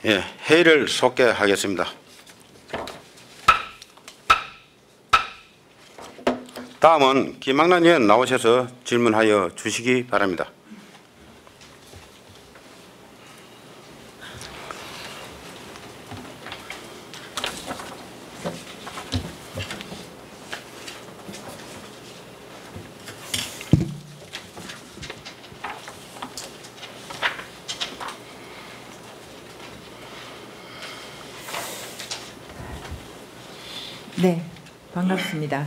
예, 회의를 속개하겠습니다. 다음은 김학란 의원 나오셔서 질문하여 주시기 바랍니다. 네, 반갑습니다.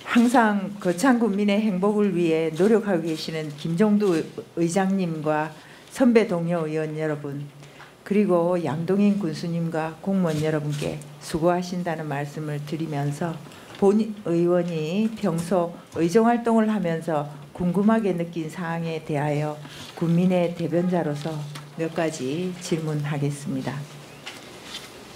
항상 거창 군민의 행복을 위해 노력하고 계시는 김종두 의장님과 선배 동료 의원 여러분, 그리고 양동인 군수님과 공무원 여러분께 수고하신다는 말씀을 드리면서 본 의원이 평소 의정활동을 하면서 궁금하게 느낀 사항에 대하여 군민의 대변자로서 몇 가지 질문하겠습니다.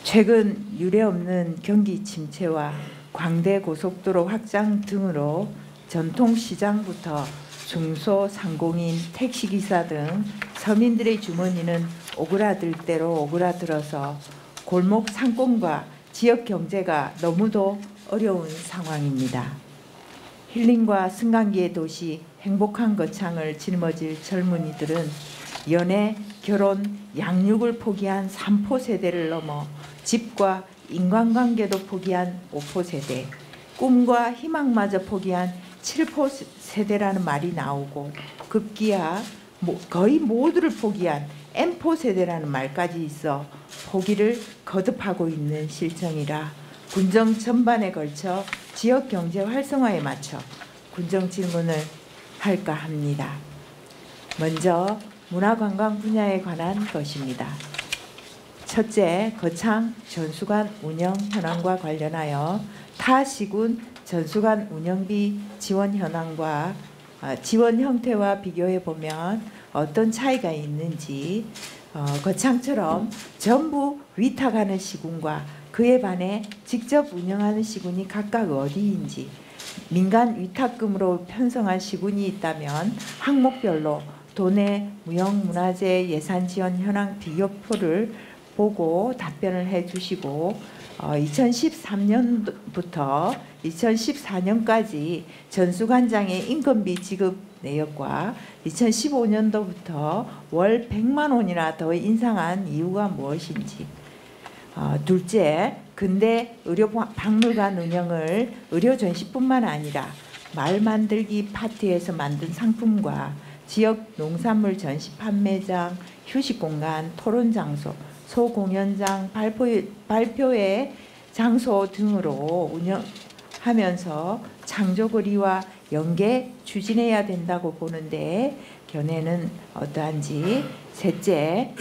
최근 유례없는 경기 침체와 광대 고속도로 확장 등으로 전통시장부터 중소상공인, 택시기사 등 서민들의 주머니는 오그라들 대로 오그라들어서 골목 상권과 지역 경제가 너무도 어려운 상황입니다. 힐링과 승강기의 도시 행복한 거창을 짊어질 젊은이들은 연애, 결혼, 양육을 포기한 3포 세대를 넘어 집과 인간관계도 포기한 5포 세대, 꿈과 희망마저 포기한 7포 세대라는 말이 나오고 급기야 거의 모두를 포기한 N포 세대라는 말까지 있어 포기를 거듭하고 있는 실정이라 군정 전반에 걸쳐 지역 경제 활성화에 맞춰 군정 질문을 할까 합니다. 먼저 문화관광 분야에 관한 것입니다. 첫째, 거창 전수관 운영 현황과 관련하여 타 시군 전수관 운영비 지원 현황과 지원 형태와 비교해 보면 어떤 차이가 있는지, 거창처럼 전부 위탁하는 시군과 그에 반해 직접 운영하는 시군이 각각 어디인지, 민간 위탁금으로 편성한 시군이 있다면 항목별로 도내 무형문화재 예산 지원 현황 비교표를 보고 답변을 해주시고 2013년부터 2014년까지 전수관장의 인건비 지급 내역과 2015년도부터 월 100만 원이나 더 인상한 이유가 무엇인지, 둘째, 근대 의료박물관 운영을 의료 전시뿐만 아니라 말 만들기 파티에서 만든 상품과 지역 농산물 전시 판매장, 휴식공간, 토론장소, 소공연장, 발표회 장소 등으로 운영하면서 창조거리와 연계 추진해야 된다고 보는데 견해는 어떠한지. 셋째,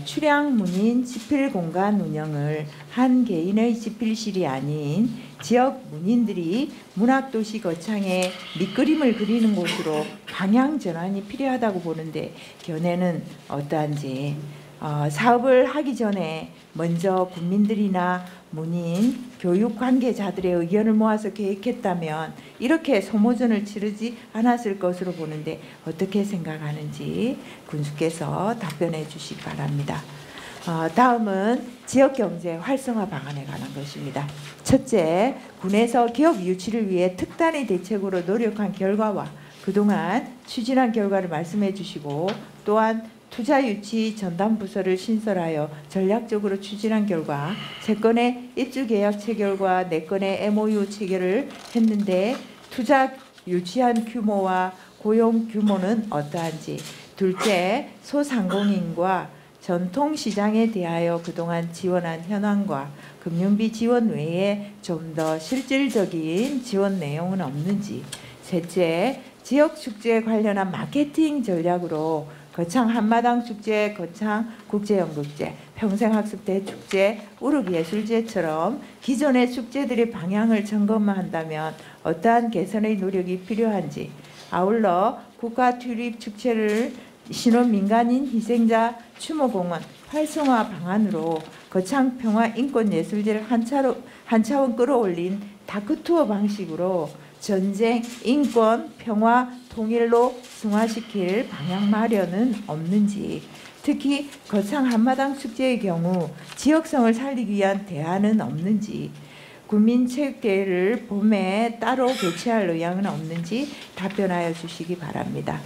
출향 문인 집필공간 운영을 한 개인의 집필실이 아닌 지역 문인들이 문학도시 거창에 밑그림을 그리는 곳으로 방향 전환이 필요하다고 보는데 견해는 어떠한지. 사업을 하기 전에 먼저 국민들이나 문인, 교육 관계자들의 의견을 모아서 계획했다면 이렇게 소모전을 치르지 않았을 것으로 보는데 어떻게 생각하는지 군수께서 답변해 주시기 바랍니다. 다음은 지역경제 활성화 방안에 관한 것입니다. 첫째, 군에서 기업 유치를 위해 특단의 대책으로 노력한 결과와 그동안 추진한 결과를 말씀해 주시고, 또한 투자 유치 전담 부서를 신설하여 전략적으로 추진한 결과 3건의 입주 계약 체결과 4건의 MOU 체결을 했는데 투자 유치한 규모와 고용 규모는 어떠한지. 둘째, 소상공인과 전통시장에 대하여 그동안 지원한 현황과 금융비 지원 외에 좀 더 실질적인 지원 내용은 없는지. 셋째, 지역축제에 관련한 마케팅 전략으로 거창 한마당 축제, 거창 국제연극제, 평생학습대 축제, 우르예술제처럼 기존의 축제들의 방향을 점검한다면 어떠한 개선의 노력이 필요한지. 아울러 국가 튤립 축제를 신혼 민간인 희생자 추모공원 활성화 방안으로 거창 평화 인권 예술제를 한 차원 끌어올린 다크투어 방식으로 전쟁, 인권, 평화, 통일로 승화시킬 방향 마련은 없는지. 특히 거창 한마당 축제의 경우 지역성을 살리기 위한 대안은 없는지, 국민체육대회를 봄에 따로 개최할 의향은 없는지 답변하여 주시기 바랍니다.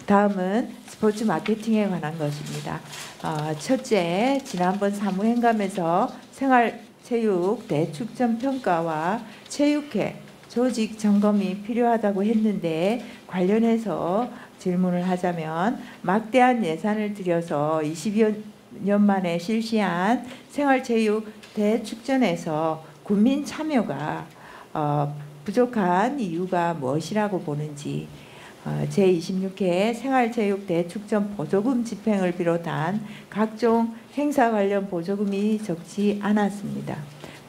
다음은 스포츠 마케팅에 관한 것입니다. 첫째, 지난번 사무행감에서 생활체육 대축전 평가와 체육회 조직 점검이 필요하다고 했는데 관련해서 질문을 하자면 막대한 예산을 들여서 20여 년 만에 실시한 생활체육 대축전에서 국민 참여가 부족한 이유가 무엇이라고 보는지, 제26회 생활체육 대축전 보조금 집행을 비롯한 각종 행사 관련 보조금이 적지 않았습니다.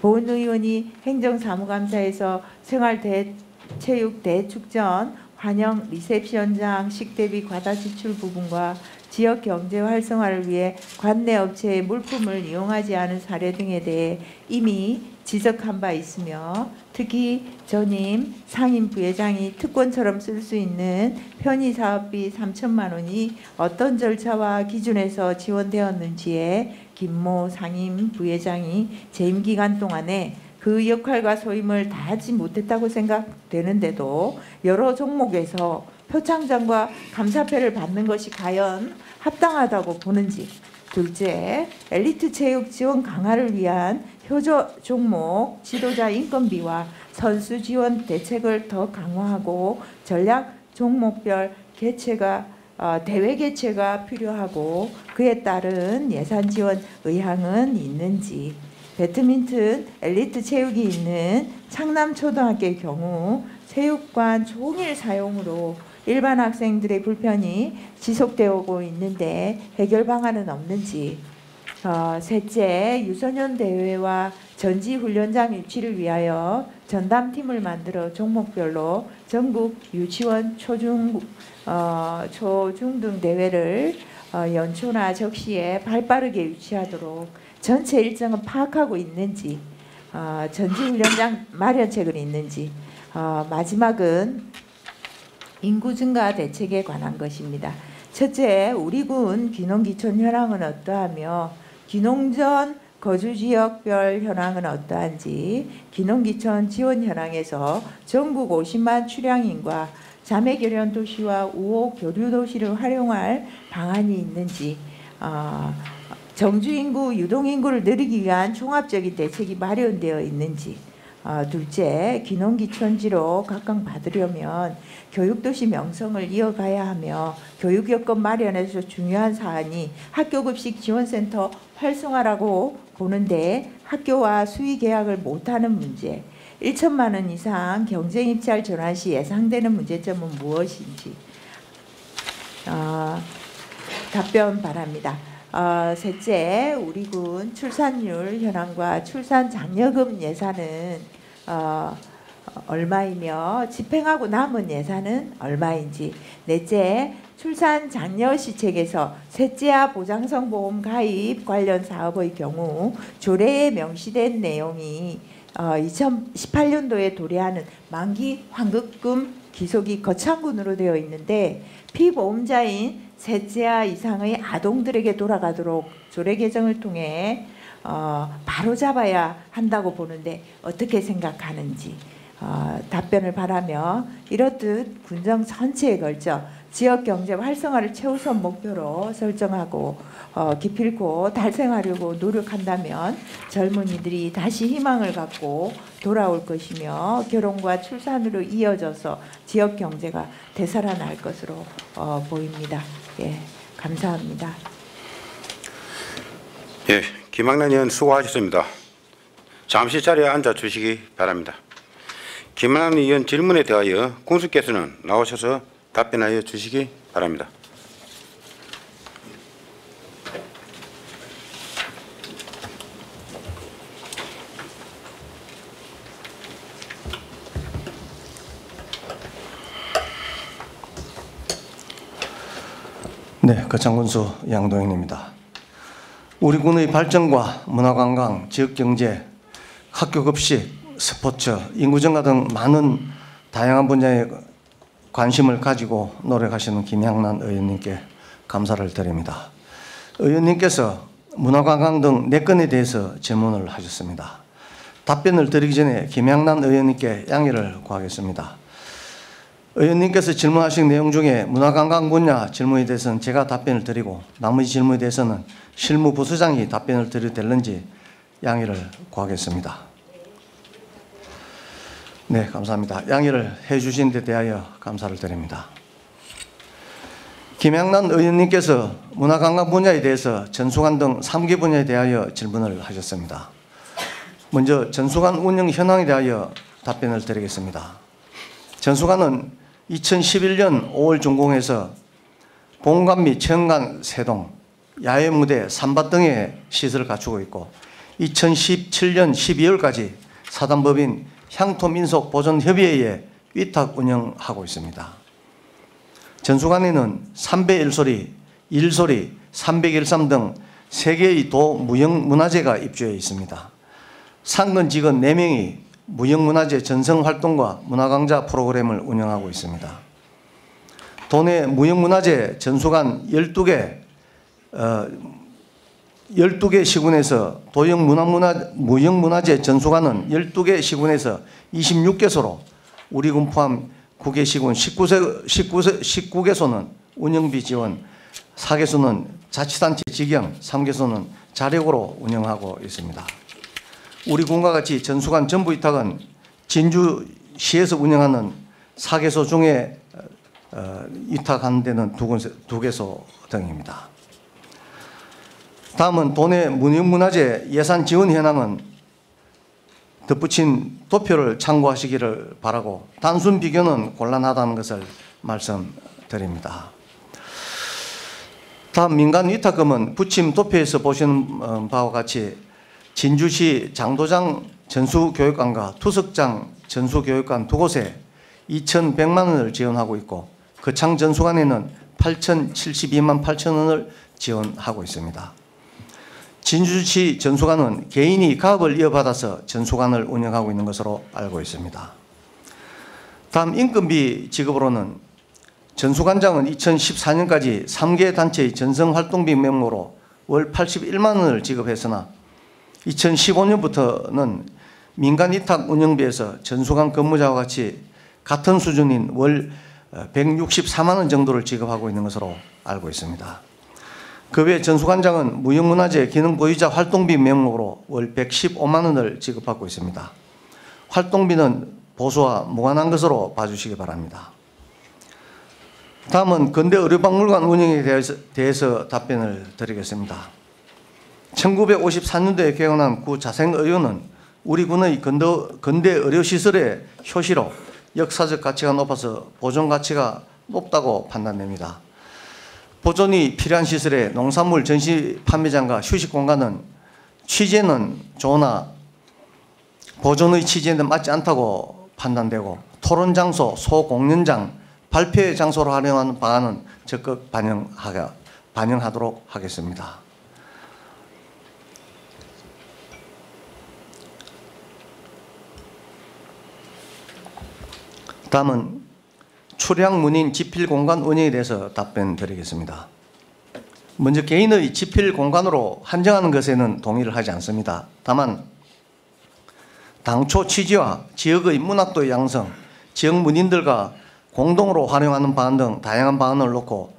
본 의원이 행정사무감사에서 생활체육 대축전 환영 리셉션장 식대비 과다 지출 부분과 지역 경제 활성화를 위해 관내 업체의 물품을 이용하지 않은 사례 등에 대해 이미 지적한 바 있으며, 특히 전임 상임 부회장이 특권처럼 쓸 수 있는 편의사업비 3천만 원이 어떤 절차와 기준에서 지원되었는지에 김모 상임 부회장이 재임 기간 동안에 그 역할과 소임을 다하지 못했다고 생각되는데도 여러 종목에서 표창장과 감사패를 받는 것이 과연 합당하다고 보는지, 둘째, 엘리트 체육 지원 강화를 위한 효조 종목 지도자 인건비와 선수 지원 대책을 더 강화하고 전략 종목별 대회 개최가 필요하고 그에 따른 예산 지원 의향은 있는지, 배드민턴 엘리트 체육이 있는 창남초등학교의 경우 체육관 종일 사용으로 일반 학생들의 불편이 지속되고 있는데 해결 방안은 없는지, 셋째, 유소년 대회와 전지훈련장 유치를 위하여 전담팀을 만들어 종목별로 전국 유치원 초중 등 대회를 연초나 적시에 발빠르게 유치하도록 전체 일정은 파악하고 있는지, 전지훈련장 마련책은 있는지, 마지막은 인구 증가 대책에 관한 것입니다. 첫째, 우리 군 귀농귀촌 현황은 어떠하며 귀농전 거주지역별 현황은 어떠한지, 귀농귀촌 지원 현황에서 전국 50만 출향인과 자매결연 도시와 우호 교류 도시를 활용할 방안이 있는지, 정주인구, 유동인구를 늘리기 위한 종합적인 대책이 마련되어 있는지, 둘째, 귀농귀촌지로 각광받으려면 교육도시 명성을 이어가야 하며 교육여건 마련에서 중요한 사안이 학교급식 지원센터 활성화라고 보는데 학교와 수의계약을 못하는 문제, 1천만 원 이상 경쟁입찰 전환 시 예상되는 문제점은 무엇인지 답변 바랍니다. 셋째, 우리 군 출산율 현황과 출산 장려금 예산은 얼마이며 집행하고 남은 예산은 얼마인지, 넷째, 출산 장려 시책에서 셋째아 보장성 보험 가입 관련 사업의 경우 조례에 명시된 내용이 2018년도에 도래하는 만기 환급금 기속이 거창군으로 되어 있는데 피보험자인 셋째아 이상의 아동들에게 돌아가도록 조례 개정을 통해 바로잡아야 한다고 보는데 어떻게 생각하는지 답변을 바라며, 이렇듯 군정 전체에 걸쳐 지역경제 활성화를 최우선 목표로 설정하고 기필코 달성하려고 노력한다면 젊은이들이 다시 희망을 갖고 돌아올 것이며 결혼과 출산으로 이어져서 지역경제가 되살아날 것으로 보입니다. 예, 감사합니다. 예, 김학란 의원 수고하셨습니다. 잠시 자리에 앉아 주시기 바랍니다. 김학란 의원 질문에 대하여 군수께서는 나오셔서 답변하여 주시기 바랍니다. 네, 거창군수 양동현입니다. 우리 군의 발전과 문화관광, 지역경제, 학교급식, 스포츠, 인구증가 등 많은 다양한 분야에 관심을 가지고 노력하시는 김향란 의원님께 감사를 드립니다. 의원님께서 문화관광 등 4건에 대해서 질문을 하셨습니다. 답변을 드리기 전에 김양란 의원님께 양해를 구하겠습니다. 의원님께서 질문하신 내용 중에 문화관광 분야 질문에 대해서는 제가 답변을 드리고 나머지 질문에 대해서는 실무부서장이 답변을 드려도 될는지 양해를 구하겠습니다. 네, 감사합니다. 양해를 해주신 데 대하여 감사를 드립니다. 김양란 의원님께서 문화관광 분야에 대해서 전수관 등 3개 분야에 대하여 질문을 하셨습니다. 먼저 전수관 운영 현황에 대하여 답변을 드리겠습니다. 전수관은 2011년 5월 준공해서 본관 및 체험관 3동, 야외 무대 3밭 등의 시설을 갖추고 있고 2017년 12월까지 사단법인 향토민속보존협의회에 위탁 운영하고 있습니다. 전수관에는 301소리, 1소리, 301삶 등 3개의 도무형문화재가 입주해 있습니다. 상근 직원 4명이 무형문화재 전성활동과 문화강좌 프로그램을 운영하고 있습니다. 도내 무형문화재 전수관 12개 시군에서 무형문화재 전수관은 12개 시군에서 26개소로 우리 군 포함 9개 시군 19개소는 운영비 지원, 4개소는 자치단체 직영, 3개소는 자력으로 운영하고 있습니다. 우리 군과 같이 전수관 전부 위탁은 진주시에서 운영하는 4개소 중에 위탁하는 데는 2개소 등입니다. 다음은 도내 무형문화재 예산 지원 현황은 덧붙인 도표를 참고하시기를 바라고 단순 비교는 곤란하다는 것을 말씀드립니다. 다음 민간 위탁금은 부침 도표에서 보시는 바와 같이 진주시 장도장 전수교육관과 투석장 전수교육관 2곳에 2,100만 원을 지원하고 있고 거창 전수관에는 8,072만 8천 원을 지원하고 있습니다. 진주시 전수관은 개인이 가업을 이어받아서 전수관을 운영하고 있는 것으로 알고 있습니다. 다음 인건비 지급으로는 전수관장은 2014년까지 3개 단체의 전성활동비 명목으로 월 81만 원을 지급했으나 2015년부터는 민간 위탁 운영비에서 전수관 근무자와 같이 같은 수준인 월 164만 원 정도를 지급하고 있는 것으로 알고 있습니다. 그 외 전수관장은 무형문화재 기능보유자 활동비 명목으로 월 115만 원을 지급하고 있습니다. 활동비는 보수와 무관한 것으로 봐주시기 바랍니다. 다음은 근대의료박물관 운영에 대해서 답변을 드리겠습니다. 1954년도에 개원한 구 자생의료는 우리 군의 근대의료시설의 효시로 역사적 가치가 높아서 보존 가치가 높다고 판단됩니다. 보존이 필요한 시설에 농산물 전시 판매장과 휴식 공간은 취재는 좋으나 보존의 취재는 맞지 않다고 판단되고 토론 장소, 소공연장, 발표 장소로 활용하는 방안은 적극 반영하도록 하겠습니다. 다음은 출향 문인 지필 공간 운영에 대해서 답변 드리겠습니다. 먼저 개인의 지필 공간으로 한정하는 것에는 동의를 하지 않습니다. 다만 당초 취지와 지역의 문학도의 양성, 지역 문인들과 공동으로 활용하는 방안 등 다양한 방안을 놓고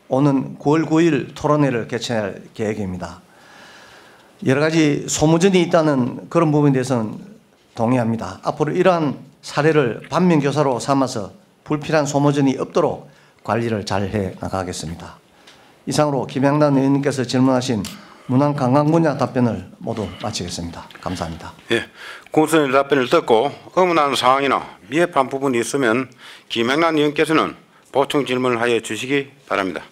오는 9월 9일 토론회를 개최할 계획입니다. 여러 가지 소모전이 있다는 그런 부분에 대해서는 동의합니다. 앞으로 이러한 사례를 반면교사로 삼아서 불필요한 소모전이 없도록 관리를 잘 해 나가겠습니다. 이상으로 김양란 의원님께서 질문하신 문화관광 분야 답변을 모두 마치겠습니다. 감사합니다. 예, 공수의 답변을 듣고 의문하는 사항이나 미흡한 부분이 있으면 김양란 의원께서는 보충 질문을 하여 주시기 바랍니다.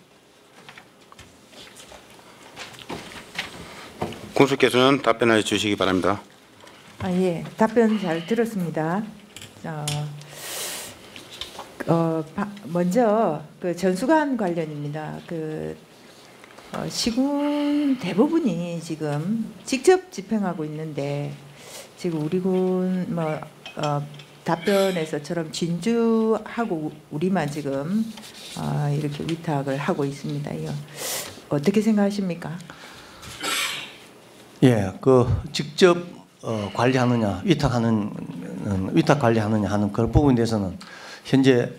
군수께서는 답변하여 주시기 바랍니다. 예, 답변 잘 들었습니다. 먼저 그 전수관 관련입니다. 시군 대부분이 지금 직접 집행하고 있는데 지금 우리 군 답변에서처럼 진주하고 우리만 지금 이렇게 위탁을 하고 있습니다. 어떻게 생각하십니까? 예, 그 직접 관리하느냐, 위탁 관리하느냐 하는 그 부분에 대해서는 현재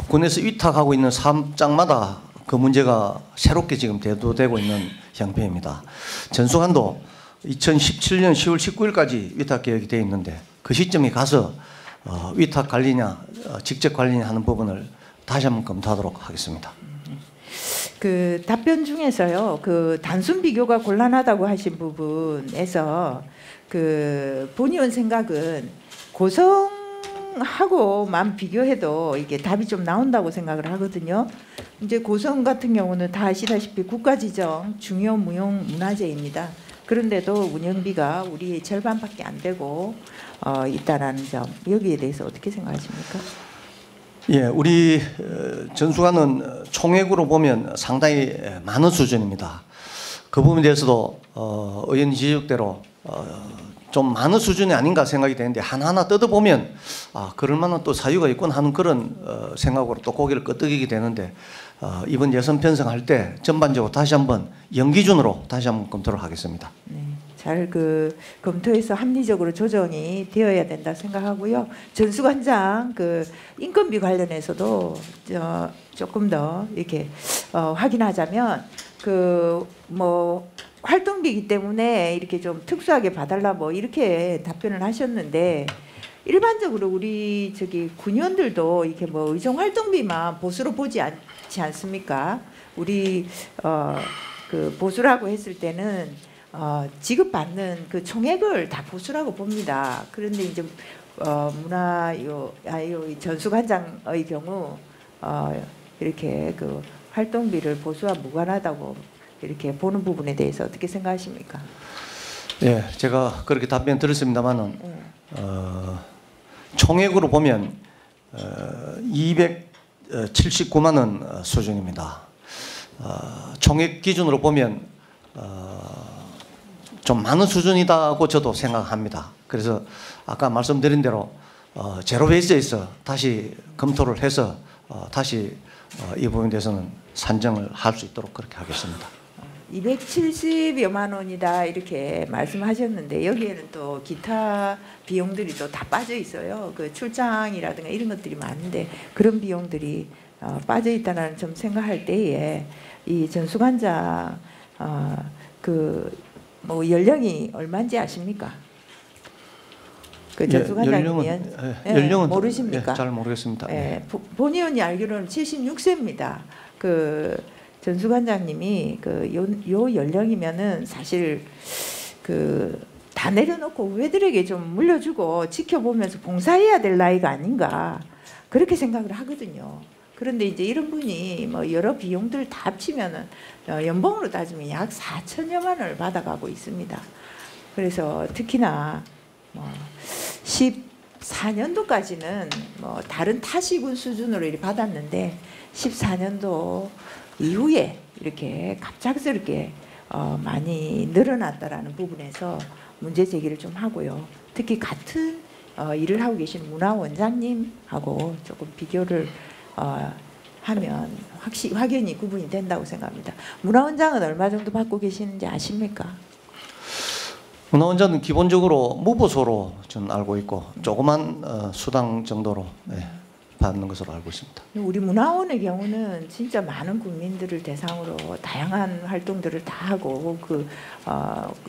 군에서 위탁하고 있는 사업장마다 그 문제가 새롭게 지금 대두되고 있는 형편입니다. 전수관도 2017년 10월 19일까지 위탁 계획이 되어 있는데 그 시점에 가서 위탁 관리냐, 직접 관리냐 하는 부분을 다시 한번 검토하도록 하겠습니다. 그 답변 중에서요, 그 단순 비교가 곤란하다고 하신 부분에서 그 본 의원 생각은 고성하고만 비교해도 이게 답이 좀 나온다고 생각을 하거든요. 이제 고성 같은 경우는 다 아시다시피 국가지정 중요 무형 문화재입니다. 그런데도 운영비가 우리 절반밖에 안 되고 있다라는 점, 여기에 대해서 어떻게 생각하십니까? 예, 우리 전수관은 총액으로 보면 상당히 많은 수준입니다. 그 부분에 대해서도 의원 지적대로 좀 많은 수준이 아닌가 생각이 되는데 하나하나 뜯어보면 그럴 만한 또 사유가 있군 하는 그런 생각으로 또 고개를 끄덕이게 되는데 이번 예산 편성할 때 전반적으로 다시 한번 연기준으로 다시 한번 검토를 하겠습니다. 네, 잘 그 검토해서 합리적으로 조정이 되어야 된다 생각하고요. 전수관장 그 인건비 관련해서도 조금 더 이렇게 확인하자면 그 뭐 활동비이기 때문에 이렇게 좀 특수하게 봐달라 뭐 이렇게 답변을 하셨는데 일반적으로 우리 저기 군의원들도 이렇게 뭐 의정 활동비만 보수로 보지 않지 않습니까? 우리 그 보수라고 했을 때는 지급받는 그 총액을 다 보수라고 봅니다. 그런데 이제 전수관장의 경우 이렇게 그 활동비를 보수와 무관하다고 이렇게 보는 부분에 대해서 어떻게 생각하십니까? 예, 제가 그렇게 답변 드렸습니다만은 총액으로 보면 279만 원 수준입니다. 총액 기준으로 보면 좀 많은 수준이다고 저도 생각합니다. 그래서 아까 말씀드린 대로 제로 베이스에서 다시 검토를 해서 다시 이 부분에 대해서는 산정을 할 수 있도록 그렇게 하겠습니다. 270여만 원이다 이렇게 말씀하셨는데 여기에는 또 기타 비용들이 또 다 빠져 있어요. 그 출장이라든가 이런 것들이 많은데 그런 비용들이 빠져 있다는 점 생각할 때에 이 전수관장 그 뭐 연령이 얼마인지 아십니까? 그 전수관장이 연령은 모르십니까? 잘 모르겠습니다. 예, 본 의원이 알기로는 76세입니다. 그 전수관장님이 요 연령이면은 사실 그 다 내려놓고 후배들에게 좀 물려주고 지켜보면서 봉사해야 될 나이가 아닌가 그렇게 생각을 하거든요. 그런데 이제 이런 분이 뭐 여러 비용들 다 합치면은 연봉으로 따지면 약 4천여만 원을 받아가고 있습니다. 그래서 특히나 뭐 14년도까지는 뭐 다른 타시군 수준으로 이렇게 받았는데 14년도 이후에 이렇게 갑작스럽게 많이 늘어났다라는 부분에서 문제 제기를 좀 하고요. 특히 같은 일을 하고 계신 문화원장님하고 조금 비교를 하면 확연히 구분이 된다고 생각합니다. 문화원장은 얼마 정도 받고 계시는지 아십니까? 문화원장은 기본적으로 무보수로 저는 알고 있고 조그만 수당 정도로 받는 것으로 알고 있습니다. 우리 문화원의 경우는 진짜 많은 국민들을 대상으로 다양한 활동들을 다 하고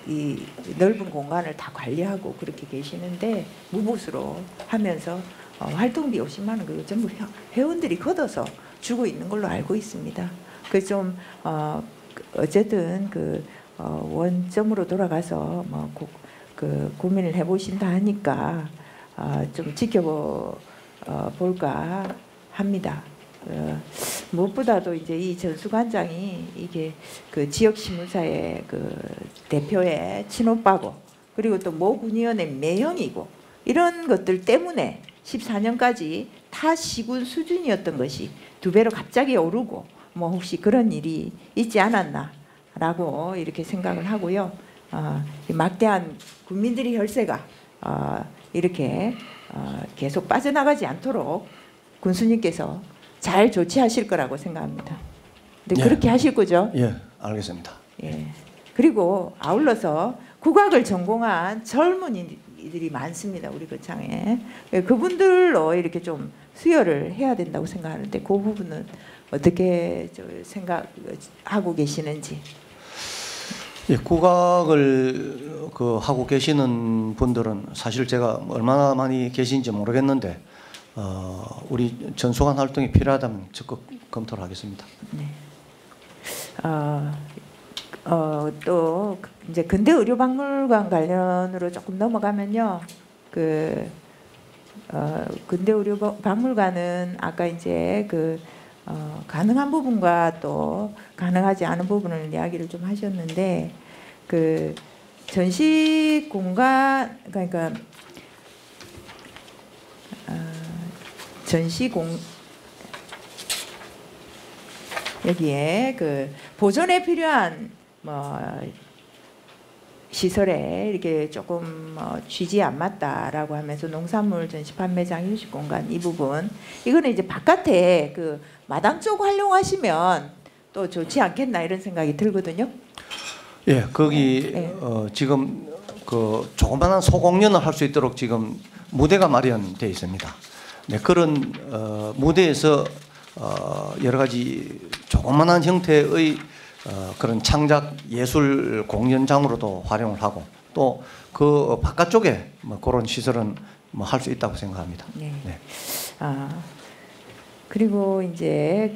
이 넓은 공간을 다 관리하고 그렇게 계시는데 무보수로 하면서 활동비 50만 원 그거 전부 회원들이 걷어서 주고 있는 걸로 알고 있습니다. 그래서 좀 어쨌든 원점으로 돌아가서 뭐 고민을 해보신다 하니까 좀 볼까 합니다. 무엇보다도 이제 이 전수관장이 이게 그 지역 신문사의 그 대표의 친오빠고 그리고 또 모 군의원의 매형이고 이런 것들 때문에 14년까지 타 시군 수준이었던 것이 2배로 갑자기 오르고 뭐 혹시 그런 일이 있지 않았나라고 이렇게 생각을 하고요. 이 막대한 국민들의 혈세가 이렇게 계속 빠져나가지 않도록 군수님께서 잘 조치하실 거라고 생각합니다. 근데 그렇게 하실 거죠? 예, 알겠습니다. 예. 그리고 아울러서 국악을 전공한 젊은이들이 많습니다. 우리 거창에. 예, 그분들로 이렇게 좀 수혈을 해야 된다고 생각하는데 그 부분은 어떻게 생각하고 계시는지. 예, 국악을 하고 계시는 분들은 사실 제가 얼마나 많이 계신지 모르겠는데 우리 전수관 활동이 필요하다면 적극 검토를 하겠습니다. 네. 또 이제 근대 의료박물관 관련으로 조금 넘어가면요. 근대 의료박물관은 아까 이제 가능한 부분과 또 가능하지 않은 부분을 이야기를 좀 하셨는데 전시 공간 그러니까 여기에 보존에 필요한 시설에 이렇게 조금 취지에 안 맞다라고 하면서 농산물 전시 판매장 휴식 공간 이 부분 이거는 이제 바깥에 마당 쪽 활용하시면 또 좋지 않겠나 이런 생각이 들거든요. 예, 거기 지금 조그마한 소공연을 할 수 있도록 지금 무대가 마련되어 있습니다. 네, 그런 무대에서 여러 가지 조그마한 형태의 그런 창작 예술 공연장으로도 활용을 하고 또 그 바깥쪽에 그런 시설은 할 수 있다고 생각합니다. 네. 네. 그리고 이제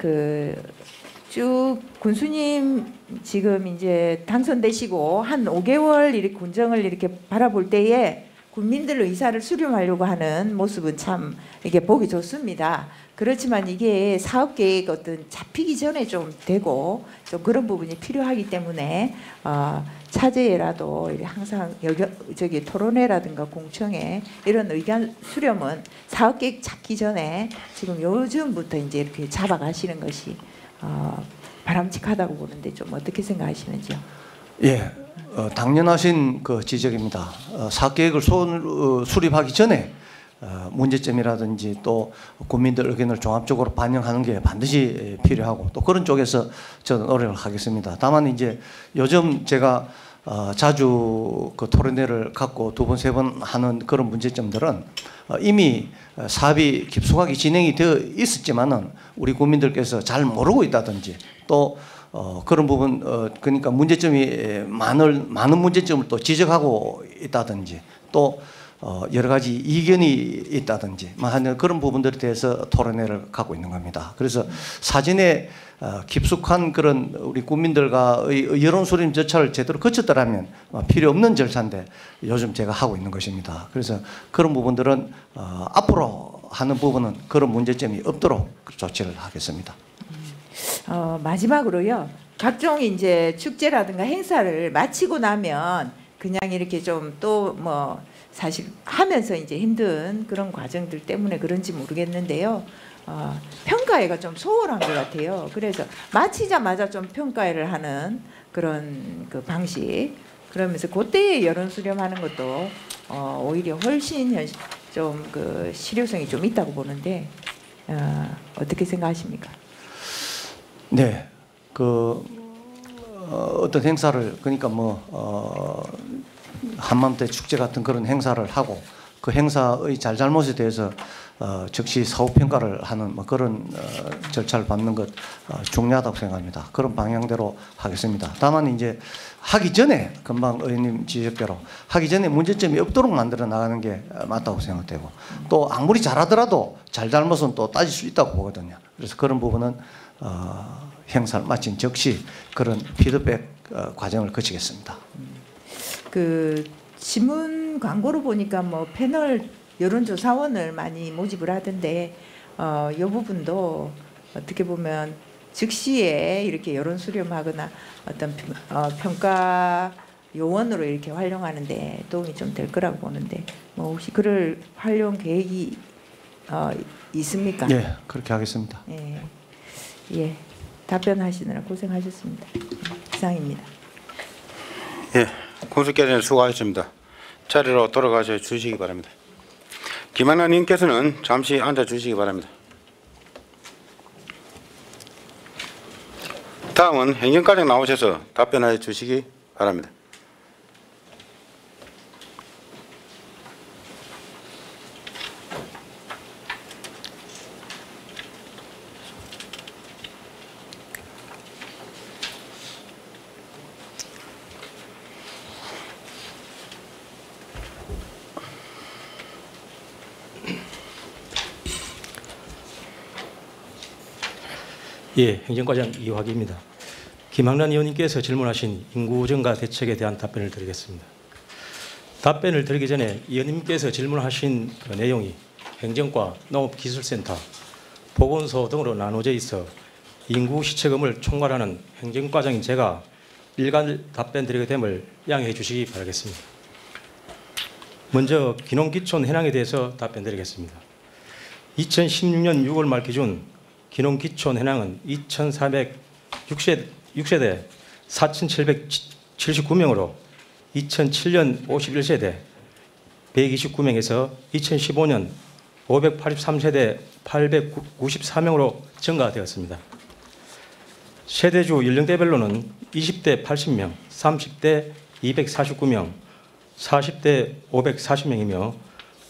쭉 군수님 지금 이제 당선되시고 한 5개월 이렇게 군정을 이렇게 바라볼 때에 국민들 의사를 수렴하려고 하는 모습은 참 이게 보기 좋습니다. 그렇지만 이게 사업 계획 어떤 잡히기 전에 좀 되고 좀 그런 부분이 필요하기 때문에 차제라도 항상 저기 토론회라든가 공청회 이런 의견 수렴은 사업 계획 잡기 전에 지금 요즘부터 이제 이렇게 잡아가시는 것이 바람직하다고 보는데 좀 어떻게 생각하시는지요? 예, 당연하신 지적입니다. 사업 계획을 수립하기 전에 문제점이라든지 또 국민들 의견을 종합적으로 반영하는 게 반드시 필요하고 또 그런 쪽에서 저는 노력을 하겠습니다. 다만 이제 요즘 제가 자주 토론회를 갖고 2번, 3번 하는 그런 문제점들은 이미 사업이 깊숙하게 진행이 되어 있었지만은 우리 국민들께서 잘 모르고 있다든지 또 그런 부분 그러니까 문제점이 많은 문제점을 또 지적하고 있다든지 또 여러 가지 이견이 있다든지 하는 그런 부분들에 대해서 토론회를 갖고 있는 겁니다. 그래서 사전에 깊숙한 그런 우리 국민들과의 여론 수렴 절차를 제대로 거쳤더라면 필요 없는 절차인데 요즘 제가 하고 있는 것입니다. 그래서 그런 부분들은 앞으로 하는 부분은 그런 문제점이 없도록 조치를 하겠습니다. 마지막으로요. 각종 이제 축제라든가 행사를 마치고 나면 그냥 이렇게 좀 또 사실 하면서 이제 힘든 그런 과정들 때문에 그런지 모르겠는데요. 평가회가 좀 소홀한 것 같아요. 그래서 마치자마자 좀 평가회를 하는 그런 방식. 그러면서 그때에 여론 수렴하는 것도 오히려 훨씬 좀 실효성이 좀 있다고 보는데 어떻게 생각하십니까? 네, 어떤 행사를 그러니까 한맘때 축제 같은 그런 행사를 하고 그 행사의 잘잘못에 대해서 즉시 사후 평가를 하는 그런 절차를 밟는 것 중요하다고 생각합니다. 그런 방향대로 하겠습니다. 다만 이제 하기 전에 금방 의원님 지적대로 하기 전에 문제점이 없도록 만들어 나가는 게 맞다고 생각되고 또 아무리 잘하더라도 잘잘못은 또 따질 수 있다고 보거든요. 그래서 그런 부분은 행사를 마친 즉시 그런 피드백 과정을 거치겠습니다. 신문 광고로 보니까 패널 여론조사원을 많이 모집을 하던데 이 부분도 어떻게 보면 즉시에 이렇게 여론 수렴하거나 어떤 평가 요원으로 이렇게 활용하는데 도움이 좀 될 거라고 보는데 혹시 그럴 활용 계획이 있습니까? 네, 그렇게 하겠습니다. 예, 예, 답변하시느라 고생하셨습니다. 이상입니다. 예, 군수께서는 수고하셨습니다. 자리로 돌아가셔 주시기 바랍니다. 김하나 님께서는 잠시 앉아 주시기 바랍니다. 다음은 행정과장 나오셔서 답변하여 주시기 바랍니다. 예, 행정과장 이화기입니다. 김학란 의원님께서 질문하신 인구 증가 대책에 대한 답변을 드리겠습니다. 답변을 드리기 전에 의원님께서 질문하신 그 내용이 행정과, 농업기술센터, 보건소 등으로 나눠져 있어 인구 시책임을 총괄하는 행정과장인 제가 일괄 답변 드리게 됨을 양해해 주시기 바라겠습니다. 먼저 귀농기촌 현황에 대해서 답변 드리겠습니다. 2016년 6월 말 기준 귀농기촌 현황은 2,406세대 4,779명으로 2007년 51세대 129명에서 2015년 583세대 894명으로 증가되었습니다. 세대주 연령대별로는 20대 80명, 30대 249명, 40대 540명이며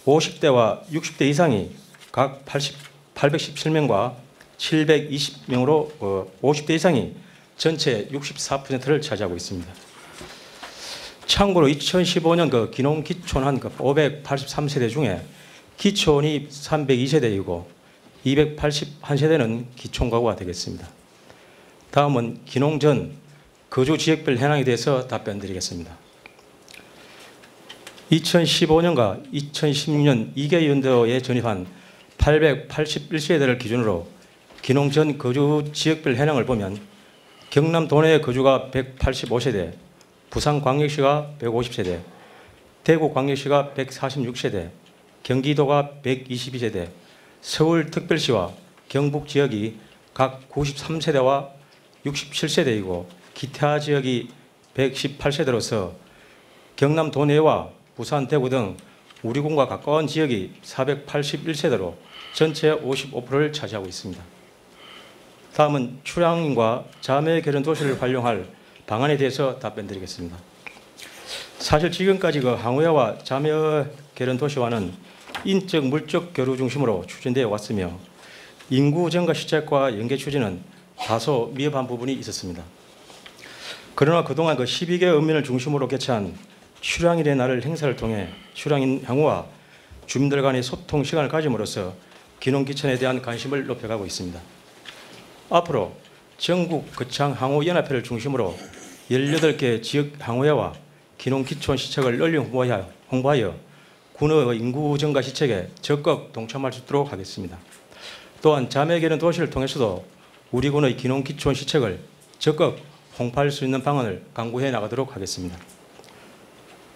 50대와 60대 이상이 각 817명과 720명으로 50대 이상이 전체 64%를 차지하고 있습니다. 참고로 2015년 그 귀농기촌한 그 583세대 중에 기촌이 302세대이고 281세대는 기촌가구가 되겠습니다. 다음은 귀농 전 거주 지역별 현황에 대해서 답변드리겠습니다. 2015년과 2016년 2개 연도에 전입한 881세대를 기준으로 귀농 전 거주 지역별 현황을 보면 경남 도내 거주가 185세대, 부산광역시가 150세대, 대구광역시가 146세대, 경기도가 122세대, 서울특별시와 경북지역이 각 93세대와 67세대이고 기타 지역이 118세대로서 경남 도내와 부산, 대구 등 우리 군과 가까운 지역이 481세대로 전체 55%를 차지하고 있습니다. 다음은 출향인과 자매 결혼 도시를 활용할 방안에 대해서 답변드리겠습니다. 사실 지금까지 그 항우야와 자매 결혼 도시화는 인적 물적 교류 중심으로 추진되어 왔으며 인구 증가 시책과 연계 추진은 다소 미흡한 부분이 있었습니다. 그러나 그동안 그 12개 읍면을 중심으로 개최한 출향일의 날을 행사를 통해 출향인 향후와 주민들 간의 소통 시간을 가짐으로써 귀농기촌에 대한 관심을 높여가고 있습니다. 앞으로 전국 거창 항우연합회를 중심으로 18개 지역 항우회와 귀농기촌 시책을 널리 홍보하여 군의 인구 증가 시책에 적극 동참할 수 있도록 하겠습니다. 또한 자매결연 도시를 통해서도 우리 군의 귀농기촌 시책을 적극 홍보할 수 있는 방안을 강구해 나가도록 하겠습니다.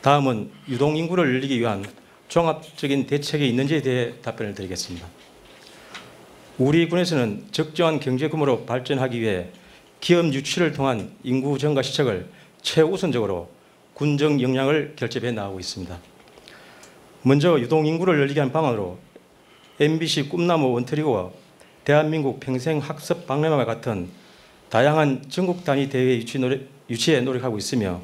다음은 유동인구를 늘리기 위한 종합적인 대책이 있는지에 대해 답변을 드리겠습니다. 우리 군에서는 적정한 경제 규모로 발전하기 위해 기업 유치를 통한 인구 증가 시책을 최우선적으로 군정 역량을 결집해 나가고 있습니다. 먼저 유동인구를 늘리기 위한 방안으로 MBC 꿈나무 원트리고와 대한민국 평생학습 박람회와 같은 다양한 전국 단위 대회 유치에 노력하고 있으며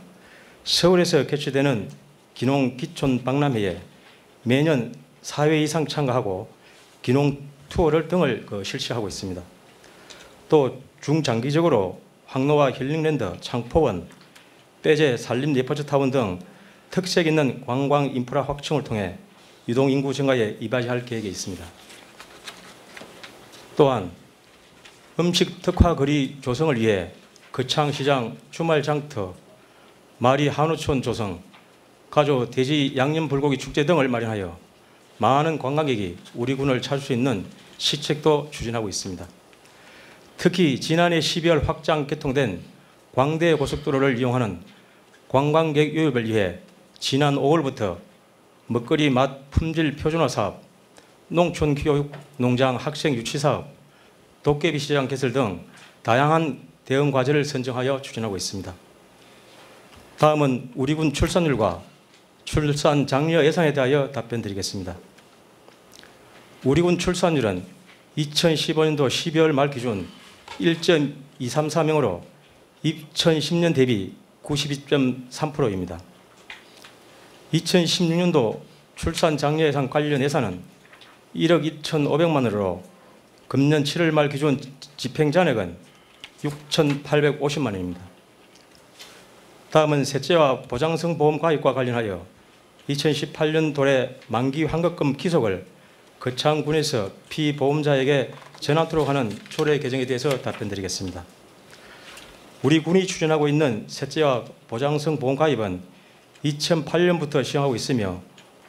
서울에서 개최되는 귀농기촌 박람회에 매년 4회 이상 참가하고 귀농 투어를 등을 실시하고 있습니다. 또 중장기적으로 황로와 힐링랜드, 창포원, 빼제, 산림 레포츠타운 등 특색 있는 관광 인프라 확충을 통해 유동인구 증가에 이바지할 계획이 있습니다. 또한 음식 특화 거리 조성을 위해 거창시장 주말 장터, 마리 한우촌 조성, 가조 돼지 양념 불고기 축제 등을 마련하여 많은 관광객이 우리 군을 찾을 수 있는 시책도 추진하고 있습니다. 특히 지난해 12월 확장 개통된 광대 고속도로를 이용하는 관광객 유입을 위해 지난 5월부터 먹거리 맛 품질 표준화 사업, 농촌 교육 농장 학생 유치 사업, 도깨비 시장 개설 등 다양한 대응 과제를 선정하여 추진하고 있습니다. 다음은 우리 군 출산율과 출산 장려 예산에 대하여 답변드리겠습니다. 우리 군 출산율은 2015년도 12월 말 기준 1.234명으로 2010년 대비 92.3%입니다. 2016년도 출산 장려 예산 관련 예산은 1억 2,500만 원으로 금년 7월 말 기준 집행잔액은 6,850만 원입니다. 다음은 셋째와 보장성 보험 가입과 관련하여 2018년 도래 만기 환급금 기속을 거창군에서 피보험자에게 전하도록 하는 조례 개정에 대해서 답변드리겠습니다. 우리 군이 추진하고 있는 셋째와 보장성 보험 가입은 2008년부터 시행하고 있으며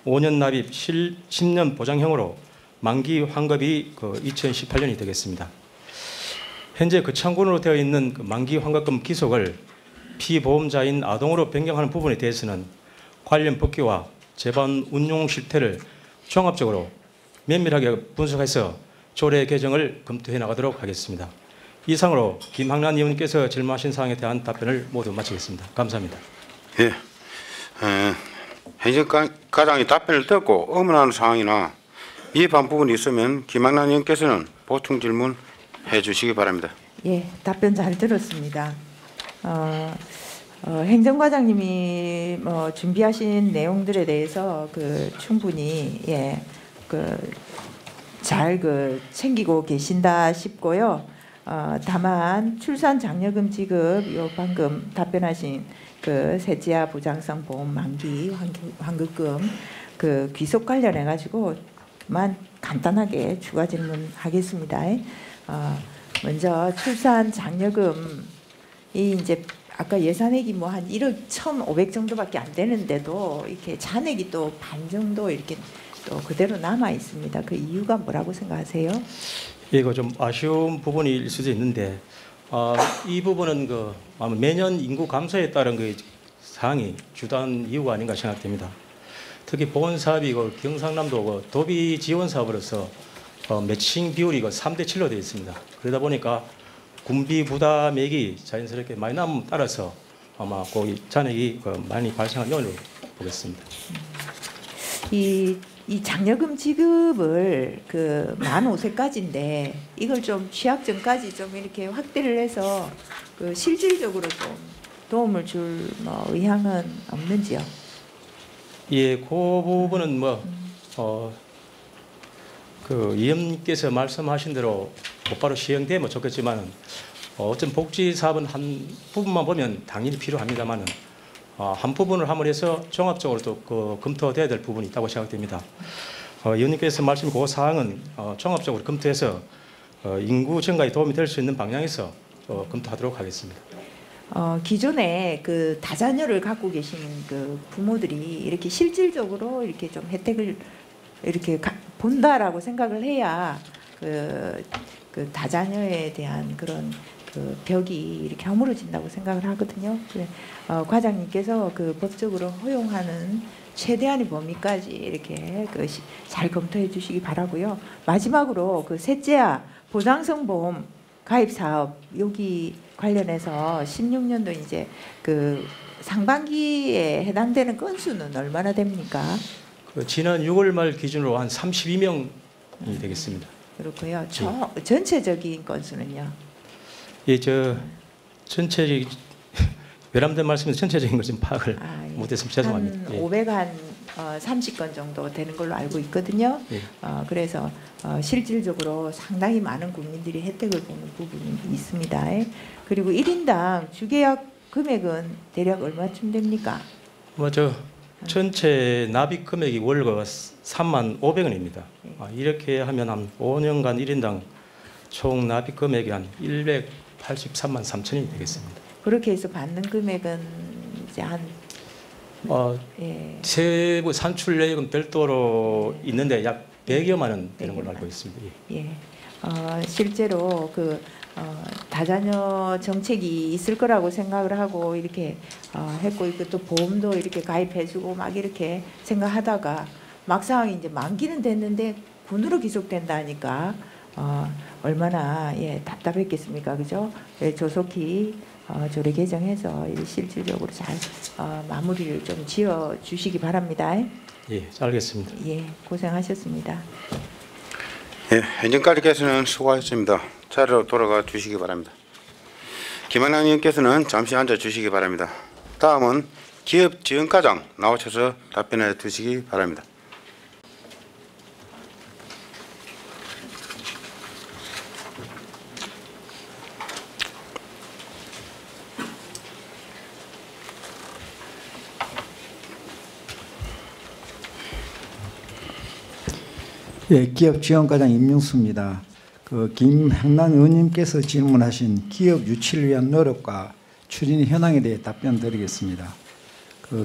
5년 납입 10년 보장형으로 만기 환급이 2018년이 되겠습니다. 현재 거창군으로 되어 있는 만기 환급금 기속을 피보험자인 아동으로 변경하는 부분에 대해서는 관련 법규와 재반 운용 실태를 종합적으로 면밀하게 분석해서 조례 개정을 검토해 나가도록 하겠습니다. 이상으로 김학란 의원님께서 질문하신 사항에 대한 답변을 모두 마치겠습니다. 감사합니다. 예. 행정과장이 답변을 듣고 의문하는 사항이나 미흡한 부분이 있으면 김학란 의원께서는 보충 질문해 주시기 바랍니다. 예, 답변 잘 들었습니다. 행정과장님이 준비하신 내용들에 대해서 충분히 잘 챙기고 계신다 싶고요. 다만 출산 장려금 지급 요 방금 답변하신 셋째와 보장성 보험 만기 환급금 귀속 관련해 가지고만 간단하게 추가 질문하겠습니다. 먼저 출산 장려금이 이제 아까 예산액이 한 1억 1,500 정도밖에 안 되는데도 이렇게 잔액이 또 반 정도 이렇게 또 그대로 남아 있습니다. 그 이유가 뭐라고 생각하세요? 이거 좀 아쉬운 부분일 수도 있는데 이 부분은 매년 인구 감소에 따른 사항이 주단 이유가 아닌가 생각됩니다. 특히 보건 사업이 경상남도 도비 지원 사업으로서 매칭 비율이 3대 7로 되어 있습니다. 그러다 보니까 군비 부담액이 자연스럽게 많이 남음 따라서 아마 잔액이 많이 발생한 요인으로 보겠습니다. 이 장려금 지급을 만 5세까지인데 이걸 좀 취학 전까지 좀 이렇게 확대를 해서 실질적으로 좀 도움을 줄 의향은 없는지요? 예, 그 부분은 의원님께서 말씀하신 대로 곧바로 시행되면 좋겠지만은 어떤 복지 사업은 한 부분만 보면 당연히 필요합니다만은 한 부분을 함으로해서 종합적으로 또 검토돼야 될 부분이 있다고 생각됩니다. 의원님께서 말씀 그 사항은 종합적으로 검토해서 인구 증가에 도움이 될 수 있는 방향에서 검토하도록 하겠습니다. 기존에 다자녀를 갖고 계신 부모들이 이렇게 실질적으로 이렇게 좀 혜택을 이렇게 본다라고 생각을 해야 다자녀에 대한 그런 벽이 이렇게 허물어진다고 생각을 하거든요. 과장님께서 법적으로 허용하는 최대한의 범위까지 이렇게 잘 검토해 주시기 바라고요. 마지막으로 셋째와 보장성 보험 가입 사업 여기 관련해서 16년도 이제 상반기에 해당되는 건수는 얼마나 됩니까? 지난 6월 말 기준으로 한 32명이 되겠습니다. 그렇고요. 전체적인 건수는요? 예, 전체적인 외람된 말씀에서 전체적인 걸 좀 파악을 못해서 죄송합니다. 한 530건 정도 되는 걸로 알고 있거든요. 예. 그래서 실질적으로 상당히 많은 국민들이 혜택을 보는 부분이 있습니다. 그리고 1인당 주계약 금액은 대략 얼마쯤 됩니까? 전체 납입 금액이 월 35,500원입니다. 이렇게 하면 한 5년간 1인당 총 납입 금액이 한 183만 3천원이 되겠습니다. 그렇게 해서 받는 금액은 이제 세부 산출 내역은 별도로 있는데 약 100여만 원 되는 걸로 알고 있습니다. 예. 실제로 다자녀 정책이 있을 거라고 생각을 하고 이렇게 했고 또 보험도 이렇게 가입해주고 막 이렇게 생각하다가 막상 이제 만기는 됐는데 군으로 기속된다니까 얼마나 답답했겠습니까, 그죠? 조속히 조례 개정해서 실질적으로 잘 마무리를 좀 지어 주시기 바랍니다. 예, 알겠습니다. 예, 고생하셨습니다. 예, 행정관께서는 수고하셨습니다. 자리로 돌아가 주시기 바랍니다. 김한남 의원께서는 잠시 앉아 주시기 바랍니다. 다음은 기업 지원과장 나오셔서 답변해 주시기 바랍니다. 예, 기업지원과장 임명수입니다. 김향란 의원님께서 질문하신 기업 유치를 위한 노력과 추진 현황에 대해 답변드리겠습니다.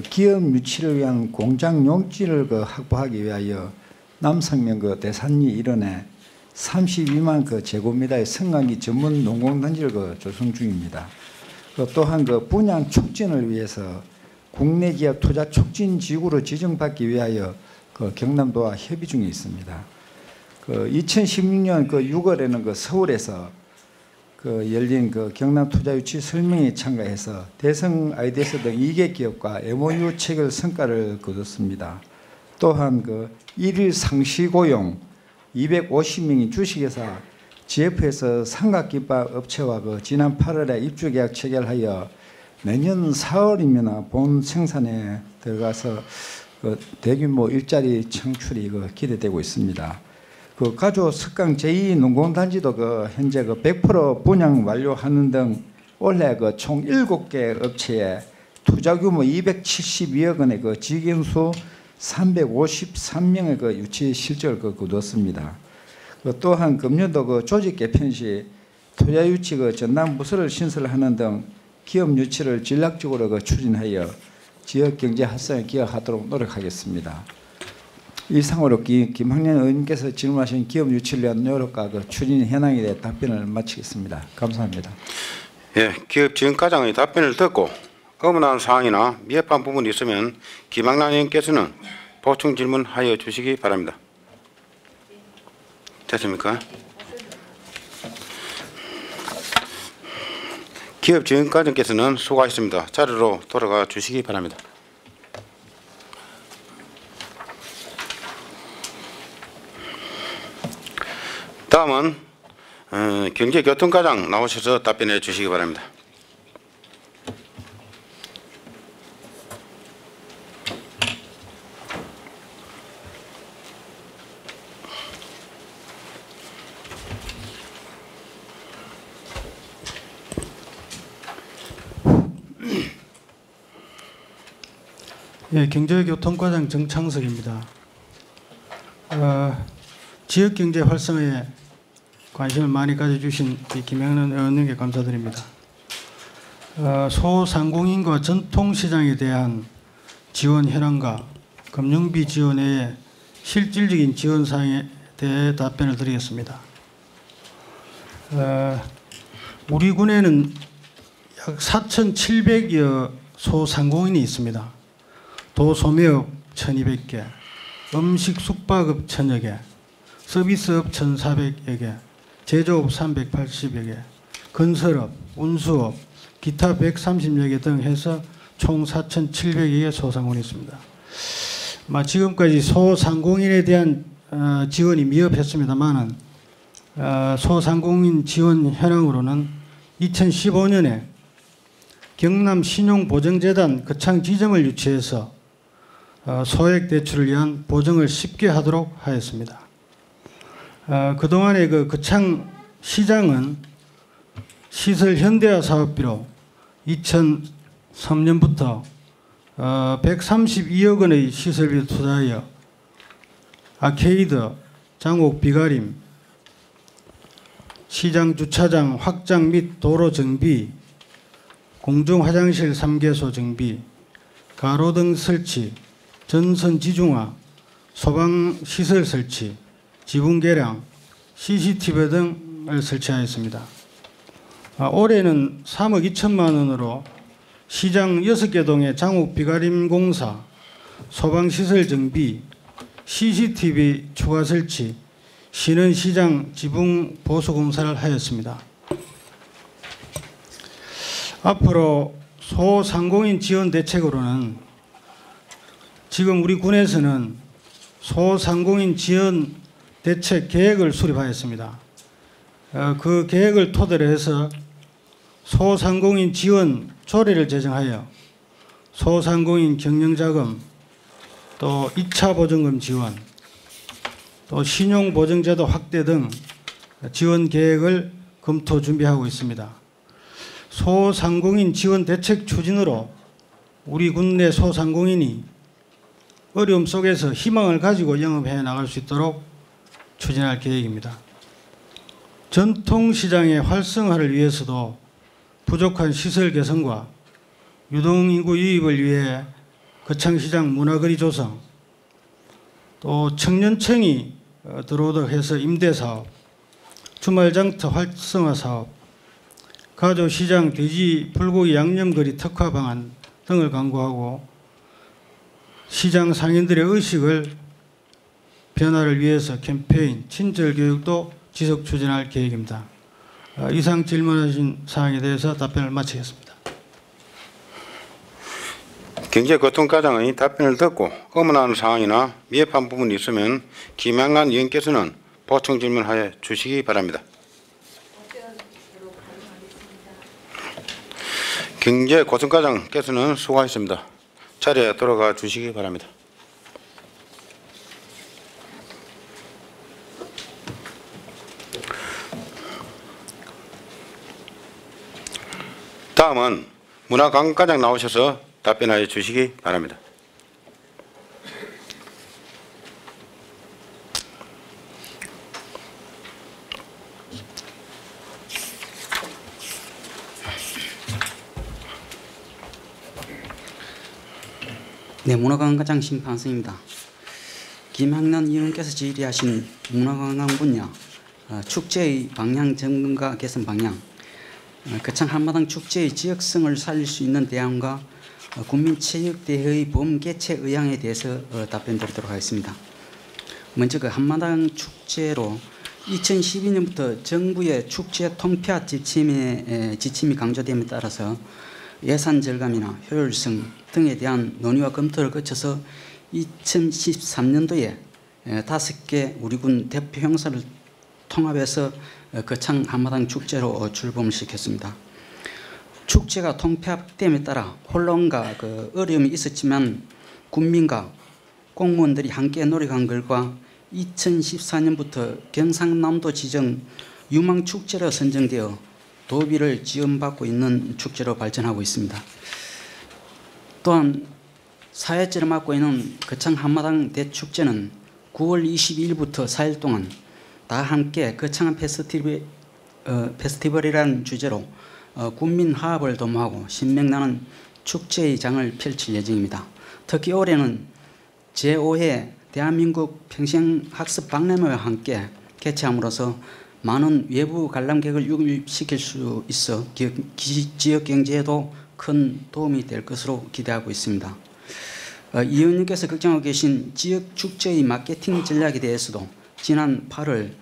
기업 유치를 위한 공장 용지를 확보하기 위하여 남성면 대산리 일원에 32만 제곱미터의 성강기 전문 농공단지를 조성 중입니다. 또한 분양 촉진을 위해서 국내 기업 투자 촉진 지구로 지정받기 위하여 경남도와 협의 중에 있습니다. 2016년 6월에는 서울에서 열린 경남 투자 유치 설명회에 참가해서 대성 IDS 등 2개 기업과 MOU 체결 성과를 거뒀습니다. 또한 일일 상시 고용 250명의 주식회사 GF에서 삼각김밥 업체와 지난 8월에 입주 계약 체결하여 내년 4월이면 본 생산에 들어가서 대규모 일자리 창출이 기대되고 있습니다. 가조 석강 제2농공단지도 현재 100% 분양 완료하는 등 올해 총 7개 업체에 투자 규모 272억 원의 직원수 353명의 유치 실적을 거뒀습니다. 또한 금년도 조직 개편 시 투자 유치 전담 부서를 신설하는 등 기업 유치를 전략적으로 추진하여 지역 경제 활성화에 기여하도록 노력하겠습니다. 이상으로 김학년 의원님께서 질문하신 기업 유치를 위한 노력과 추진 현황에 대해 답변을 마치겠습니다. 감사합니다. 예, 기업 지원과장의 답변을 듣고 의문한 사항이나 미흡한 부분이 있으면 김학란 의원께서는 보충 질문하여 주시기 바랍니다. 됐습니까? 기업 지원과장께서는 수고하셨습니다. 자리로 돌아가 주시기 바랍니다. 다음은 경제교통과장 나오셔서 답변해 주시기 바랍니다. 예, 경제교통과장 정창석입니다. 지역경제 활성화에 관심을 많이 가져주신 김향란 의원님께 감사드립니다. 소상공인과 전통시장에 대한 지원 현황과 금융비 지원 외에 실질적인 지원 사항에 대해 답변을 드리겠습니다. 우리 군에는 약 4,700여 소상공인이 있습니다. 도소매업 1,200개, 음식 숙박업 1,000여 개, 서비스업 1,400여 개, 제조업 380여 개, 건설업, 운수업, 기타 130여 개 등 해서 총 4,700여 개 소상공인이 있습니다. 지금까지 소상공인에 대한 지원이 미흡했습니다만은 소상공인 지원 현황으로는 2015년에 경남 신용보증재단 거창 지점을 유치해서 소액 대출을 위한 보증을 쉽게 하도록 하였습니다. 그동안의 거창 시장은 시설 현대화 사업비로 2003년부터 132억 원의 시설비를 투자하여 아케이드, 장옥 비가림, 시장 주차장 확장 및 도로 정비, 공중 화장실 3개소 정비, 가로등 설치, 전선 지중화, 소방시설 설치, 지붕 개량, CCTV 등을 설치하였습니다. 올해는 3억 2천만 원으로 시장 6개 동의 장옥 비가림 공사, 소방시설 정비, CCTV 추가 설치, 신흥시장 지붕 보수 공사를 하였습니다. 앞으로 소상공인 지원 대책으로는 지금 우리 군에서는 소상공인 지원 대책 계획을 수립하였습니다. 그 계획을 토대로 해서 소상공인 지원 조례를 제정하여 소상공인 경영자금, 또 2차 보증금 지원, 또 신용보증제도 확대 등 지원 계획을 검토 준비하고 있습니다. 소상공인 지원 대책 추진으로 우리 국내 소상공인이 어려움 속에서 희망을 가지고 영업해 나갈 수 있도록 추진할 계획입니다. 전통시장의 활성화를 위해서도 부족한 시설 개선과 유동인구 유입을 위해 거창시장 문화거리 조성, 또 청년청이 들어오도록 해서 임대사업, 주말장터 활성화 사업, 가조시장 돼지 불고기 양념거리 특화 방안 등을 강구하고 시장 상인들의 의식을 변화를 위해서 캠페인, 친절 교육도 지속 추진할 계획입니다. 이상 질문하신 사항에 대해서 답변을 마치겠습니다. 경제교통과장의 답변을 듣고 의문하는 사항이나 미흡한 부분이 있으면 김양란 의원께서는 보충 질문하여 주시기 바랍니다. 경제고등과장께서는 수고하셨습니다. 자리에 돌아가 주시기 바랍니다. 다음은 문화관광과장 나오셔서 답변하여 주시기 바랍니다. 네, 문화관광과장 심판승입니다. 김학란 의원께서 질의하신 문화관광 분야 축제의 방향 점검과 개선 방향, 거창 한마당 축제의 지역성을 살릴 수 있는 대안과 국민체육대회의 범개최 의향에 대해서 답변드리도록 하겠습니다. 먼저 그 한마당 축제로 2012년부터 정부의 축제 통폐합 지침이 강조됨에 따라서 예산 절감이나 효율성 등에 대한 논의와 검토를 거쳐서 2013년도에 5개 우리 군 대표 행사를 통합해서 거창 한마당 축제로 출범을 시켰습니다. 축제가 통폐합됨에 따라 혼란과 어려움이 있었지만 군민과 공무원들이 함께 노력한 결과 2014년부터 경상남도 지정 유망축제로 선정되어 도비를 지원받고 있는 축제로 발전하고 있습니다. 또한 사회제를 맡고 있는 거창 한마당 대축제는 9월 22일부터 4일 동안 다 함께 거창한 페스티벌이라는 주제로 군민 화합을 도모하고 신명나는 축제의 장을 펼칠 예정입니다. 특히 올해는 제5회 대한민국 평생학습 박람회와 함께 개최함으로써 많은 외부 관람객을 유입시킬 수 있어 지역 경제에도 큰 도움이 될 것으로 기대하고 있습니다. 이 의원님께서 걱정하고 계신 지역 축제의 마케팅 전략에 대해서도 지난 8월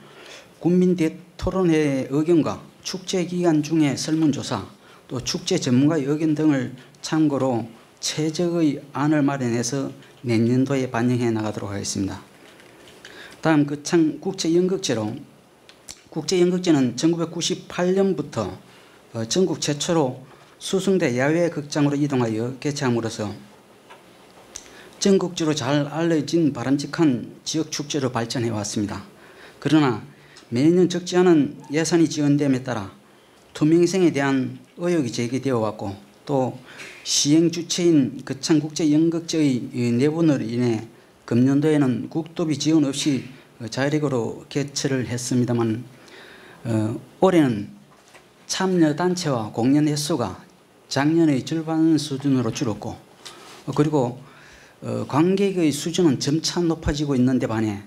국민 대토론회의 의견과 축제 기간 중에 설문조사, 또 축제 전문가의 의견 등을 참고로 최적의 안을 마련해서 내년도에 반영해 나가도록 하겠습니다. 다음 거창 국제연극제로, 국제연극제는 1998년부터 전국 최초로 수성대 야외 극장으로 이동하여 개최함으로써 전국적으로 잘 알려진 바람직한 지역 축제로 발전해 왔습니다. 그러나 매년 적지 않은 예산이 지원됨에 따라 투명성에 대한 의혹이 제기되어 왔고, 또 시행 주체인 거창 국제연극제의 내분으로 인해 금년도에는 국도비 지원 없이 자력으로 개최를 했습니다만 올해는 참여단체와 공연 횟수가 작년의 절반 수준으로 줄었고, 그리고 관객의 수준은 점차 높아지고 있는데 반해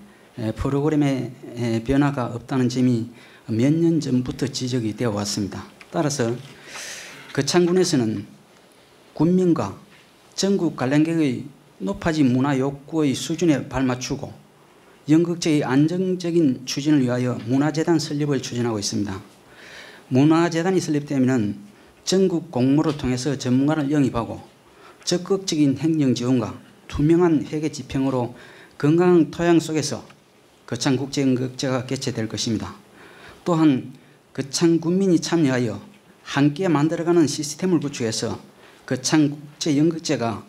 프로그램의 변화가 없다는 점이 몇 년 전부터 지적이 되어 왔습니다. 따라서 거창군에서는 군민과 전국 관람객의 높아진 문화 욕구의 수준에 발맞추고 연극제의 안정적인 추진을 위하여 문화재단 설립을 추진하고 있습니다. 문화재단이 설립되면 전국 공모를 통해서 전문가를 영입하고 적극적인 행정 지원과 투명한 회계 집행으로 건강한 토양 속에서 거창 국제연극제가 개최될 것입니다. 또한 거창 군민이 참여하여 함께 만들어가는 시스템을 구축해서 거창 국제 연극제가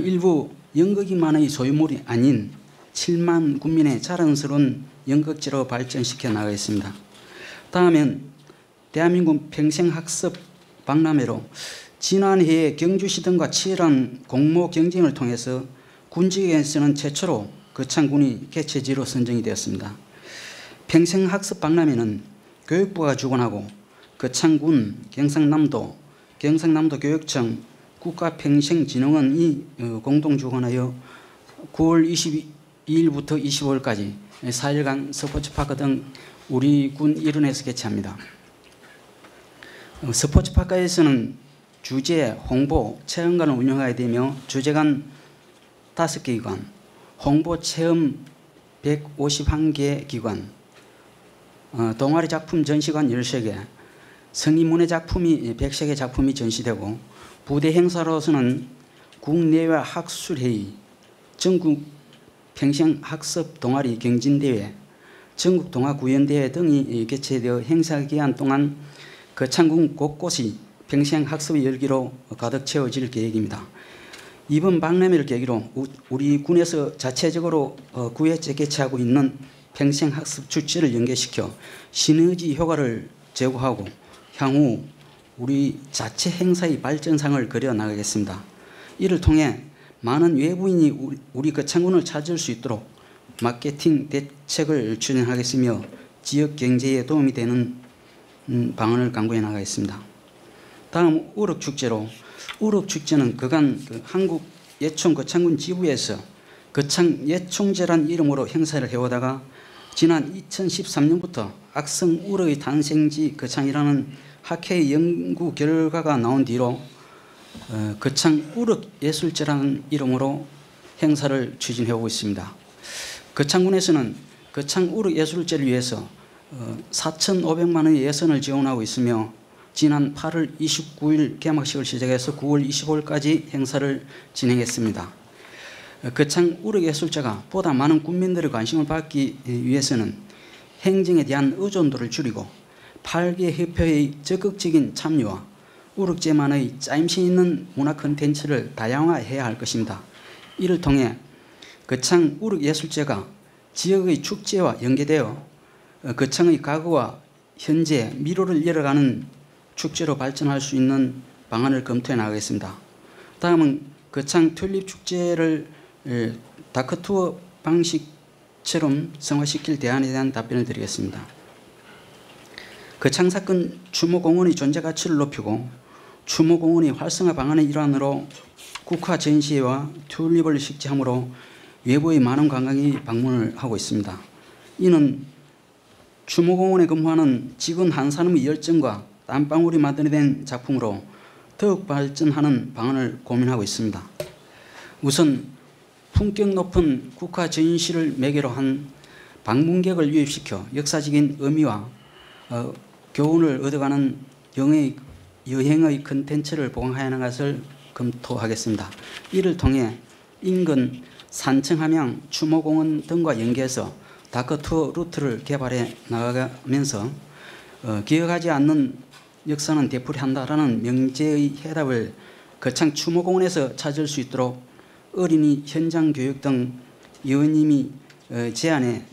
일부 연극인만의 소유물이 아닌 7만 국민의 자랑스러운 연극제로 발전시켜 나가겠습니다. 다음은 대한민국 평생학습 박람회로 지난해에 경주시 등과 치열한 공모 경쟁을 통해서 군직에서는 최초로 거창군이 개최지로 선정이 되었습니다. 평생학습 박람회는 교육부가 주관하고 거창군, 경상남도 교육청, 국가평생진흥원이 공동 주관하여 9월 22일부터 25일까지 4일간 스포츠파크 등 우리 군 일원에서 개최합니다. 스포츠파크에서는 주제, 홍보, 체험관을 운영하게 되며 주제관 5개 기관, 홍보 체험 151개 기관, 동아리 작품 전시관 13개, 성인문예 작품이 103개 작품이 전시되고 부대 행사로서는 국내외 학술회의, 전국 평생학습 동아리 경진대회, 전국 동아구연대회 등이 개최되어 행사 기간 동안 거창군 곳곳이 평생학습의 열기로 가득 채워질 계획입니다. 이번 박람회를 계기로 우리 군에서 자체적으로 9회째 개최하고 있는 평생학습 축제를 연계시켜 시너지 효과를 제고하고 향후 우리 자체 행사의 발전상을 그려 나가겠습니다. 이를 통해 많은 외부인이 우리 거창군을 찾을 수 있도록 마케팅 대책을 추진하겠으며 지역 경제에 도움이 되는 방안을 강구해 나가겠습니다. 다음 우럭축제로, 우럭축제는 그간 한국 예총 거창군 지부에서 거창 예총제란 이름으로 행사를 해오다가 지난 2013년부터 악성 우럭의 탄생지 거창이라는 학회 연구 결과가 나온 뒤로 거창 우럭 예술제라는 이름으로 행사를 추진해 오고 있습니다. 거창군에서는 거창 우럭 예술제를 위해서 4,500만 원의 예산을 지원하고 있으며 지난 8월 29일 개막식을 시작해서 9월 25일까지 행사를 진행했습니다. 거창 우럭 예술제가 보다 많은 국민들의 관심을 받기 위해서는 행정에 대한 의존도를 줄이고 8개 협회의 적극적인 참여와 우럭제만의 짜임새 있는 문화 콘텐츠를 다양화해야 할 것입니다. 이를 통해 거창 우럭 예술제가 지역의 축제와 연계되어 거창의 과거와 현재, 미래를 열어가는 축제로 발전할 수 있는 방안을 검토해 나가겠습니다. 다음은 거창 튤립 축제를 다크투어 방식처럼 성화시킬 대안에 대한 답변을 드리겠습니다. 거창 사건 추모공원의 존재 가치를 높이고 추모공원의 활성화 방안의 일환으로 국화 전시회와 튤립을 식재함으로 외부의 많은 관광이 방문을 하고 있습니다. 이는 추모공원에 근무하는 직원 한 사람의 열정과 땀방울이 만들어낸 작품으로 더욱 발전하는 방안을 고민하고 있습니다. 우선 품격 높은 국화 전시를 매개로 한 방문객을 유입시켜 역사적인 의미와 교훈을 얻어가는 여행의 콘텐츠를 보강하는 것을 검토하겠습니다. 이를 통해 인근 산청 함양 추모공원 등과 연계해서 다크투어 루트를 개발해 나가면서 기억하지 않는 역사는 되풀이한다라는 명제의 해답을 거창 추모공원에서 찾을 수 있도록 어린이 현장 교육 등 의원님이 제안에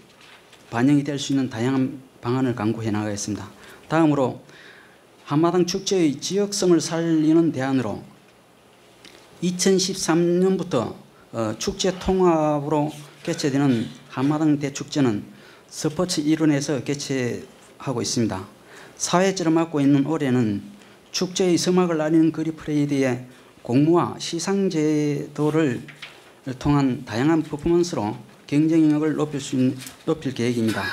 반영이 될 수 있는 다양한 방안을 강구해 나가겠습니다. 다음으로 한마당 축제의 지역성을 살리는 대안으로 2013년부터 축제 통합으로 개최되는 한마당 대축제는 스포츠 일원에서 개최하고 있습니다. 4회째를 맡고 있는 올해는 축제의 서막을 알리는 거리 프레이드의 공모와 시상 제도를 통한 다양한 퍼포먼스로 경쟁 영역을 높일 계획입니다.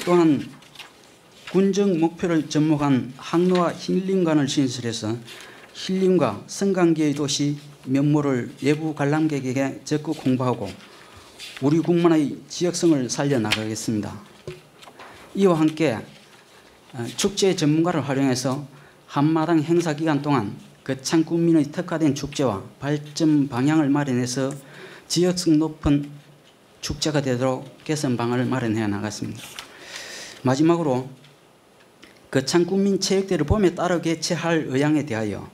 또한 군정 목표를 접목한 항로와 힐링관을 신설해서 힐링과 성관계의 도시 면모를 외부 관람객에게 적극 홍보하고 우리 국만의 지역성을 살려나가겠습니다. 이와 함께 축제 전문가를 활용해서 한마당 행사 기간 동안 거창 국민의 특화된 축제와 발전 방향을 마련해서 지역성 높은 축제가 되도록 개선 방안을 마련해 나갔습니다. 마지막으로 거창 국민체육대회를 봄에 따로 개최할 의향에 대하여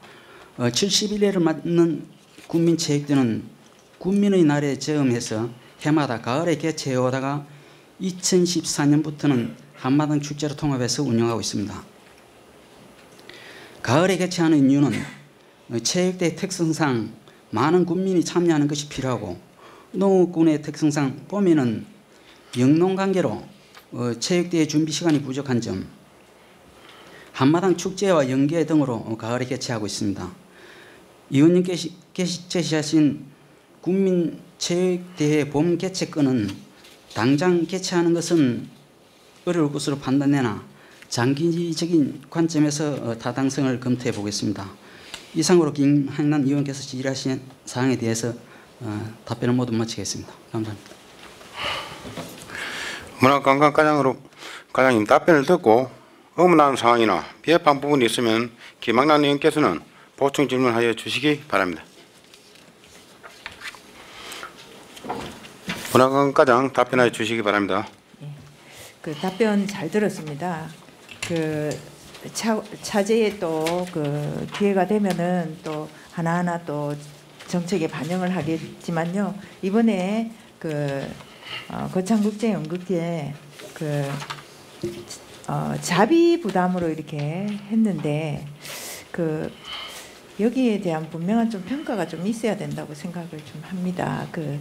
71회를 맞는 국민체육대회는 국민의 날에 저음해서 해마다 가을에 개최해 오다가 2014년부터는 한마당 축제로 통합해서 운영하고 있습니다. 가을에 개최하는 이유는 체육대회 특성상 많은 국민이 참여하는 것이 필요하고 농업군의 특성상 봄에는 영농관계로 체육대회 준비 시간이 부족한 점, 한마당 축제와 연계 등으로 가을에 개최하고 있습니다. 의원님께서 제시하신 국민체육대회 봄 개최권은 당장 개최하는 것은 어려울 것으로 판단되나 장기적인 관점에서 타당성을 검토해 보겠습니다. 이상으로 김한란 의원께서 질의하신 사항에 대해서 답변을 모두 마치겠습니다. 감사합니다. 문화관광과장님 답변을 듣고 의문하는 사항이나 비협한 부분이 있으면 김학란 의원께서는 보충 질문하여 주시기 바랍니다. 문화관광과장 답변하여 주시기 바랍니다. 그 답변 잘 들었습니다. 그 차제에 또 그 기회가 되면은 또 하나하나 또 정책에 반영을 하겠지만요. 이번에 그 거창국제연극제 그 자비 부담으로 이렇게 했는데 그 여기에 대한 분명한 좀 평가가 좀 있어야 된다고 생각을 좀 합니다. 그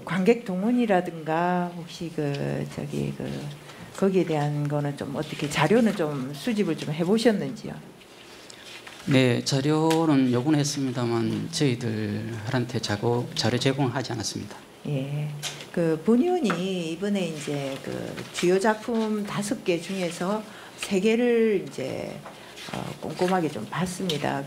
관객 동원이라든가 혹시 거기에 대한 거는 좀 어떻게 자료는 좀 수집을 좀 해보셨는지요? 네, 자료는 요구는 했습니다만 저희들한테 자료 제공하지 않았습니다. 예, 그 본 의원이 이번에 이제 그 주요 작품 5개 중에서 3개를 이제 꼼꼼하게 좀 봤습니다.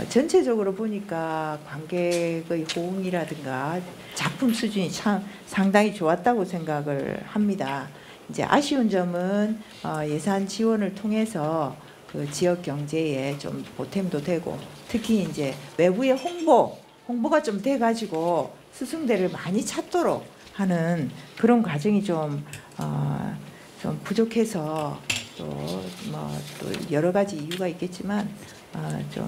전체적으로 보니까 관객의 호응이라든가 작품 수준이 참 상당히 좋았다고 생각을 합니다. 이제 아쉬운 점은 예산 지원을 통해서 그 지역 경제에 좀 보탬도 되고 특히 이제 외부의 홍보가 좀 돼가지고 스승대를 많이 찾도록 하는 그런 과정이 좀 부족해서 또 여러 가지 이유가 있겠지만 좀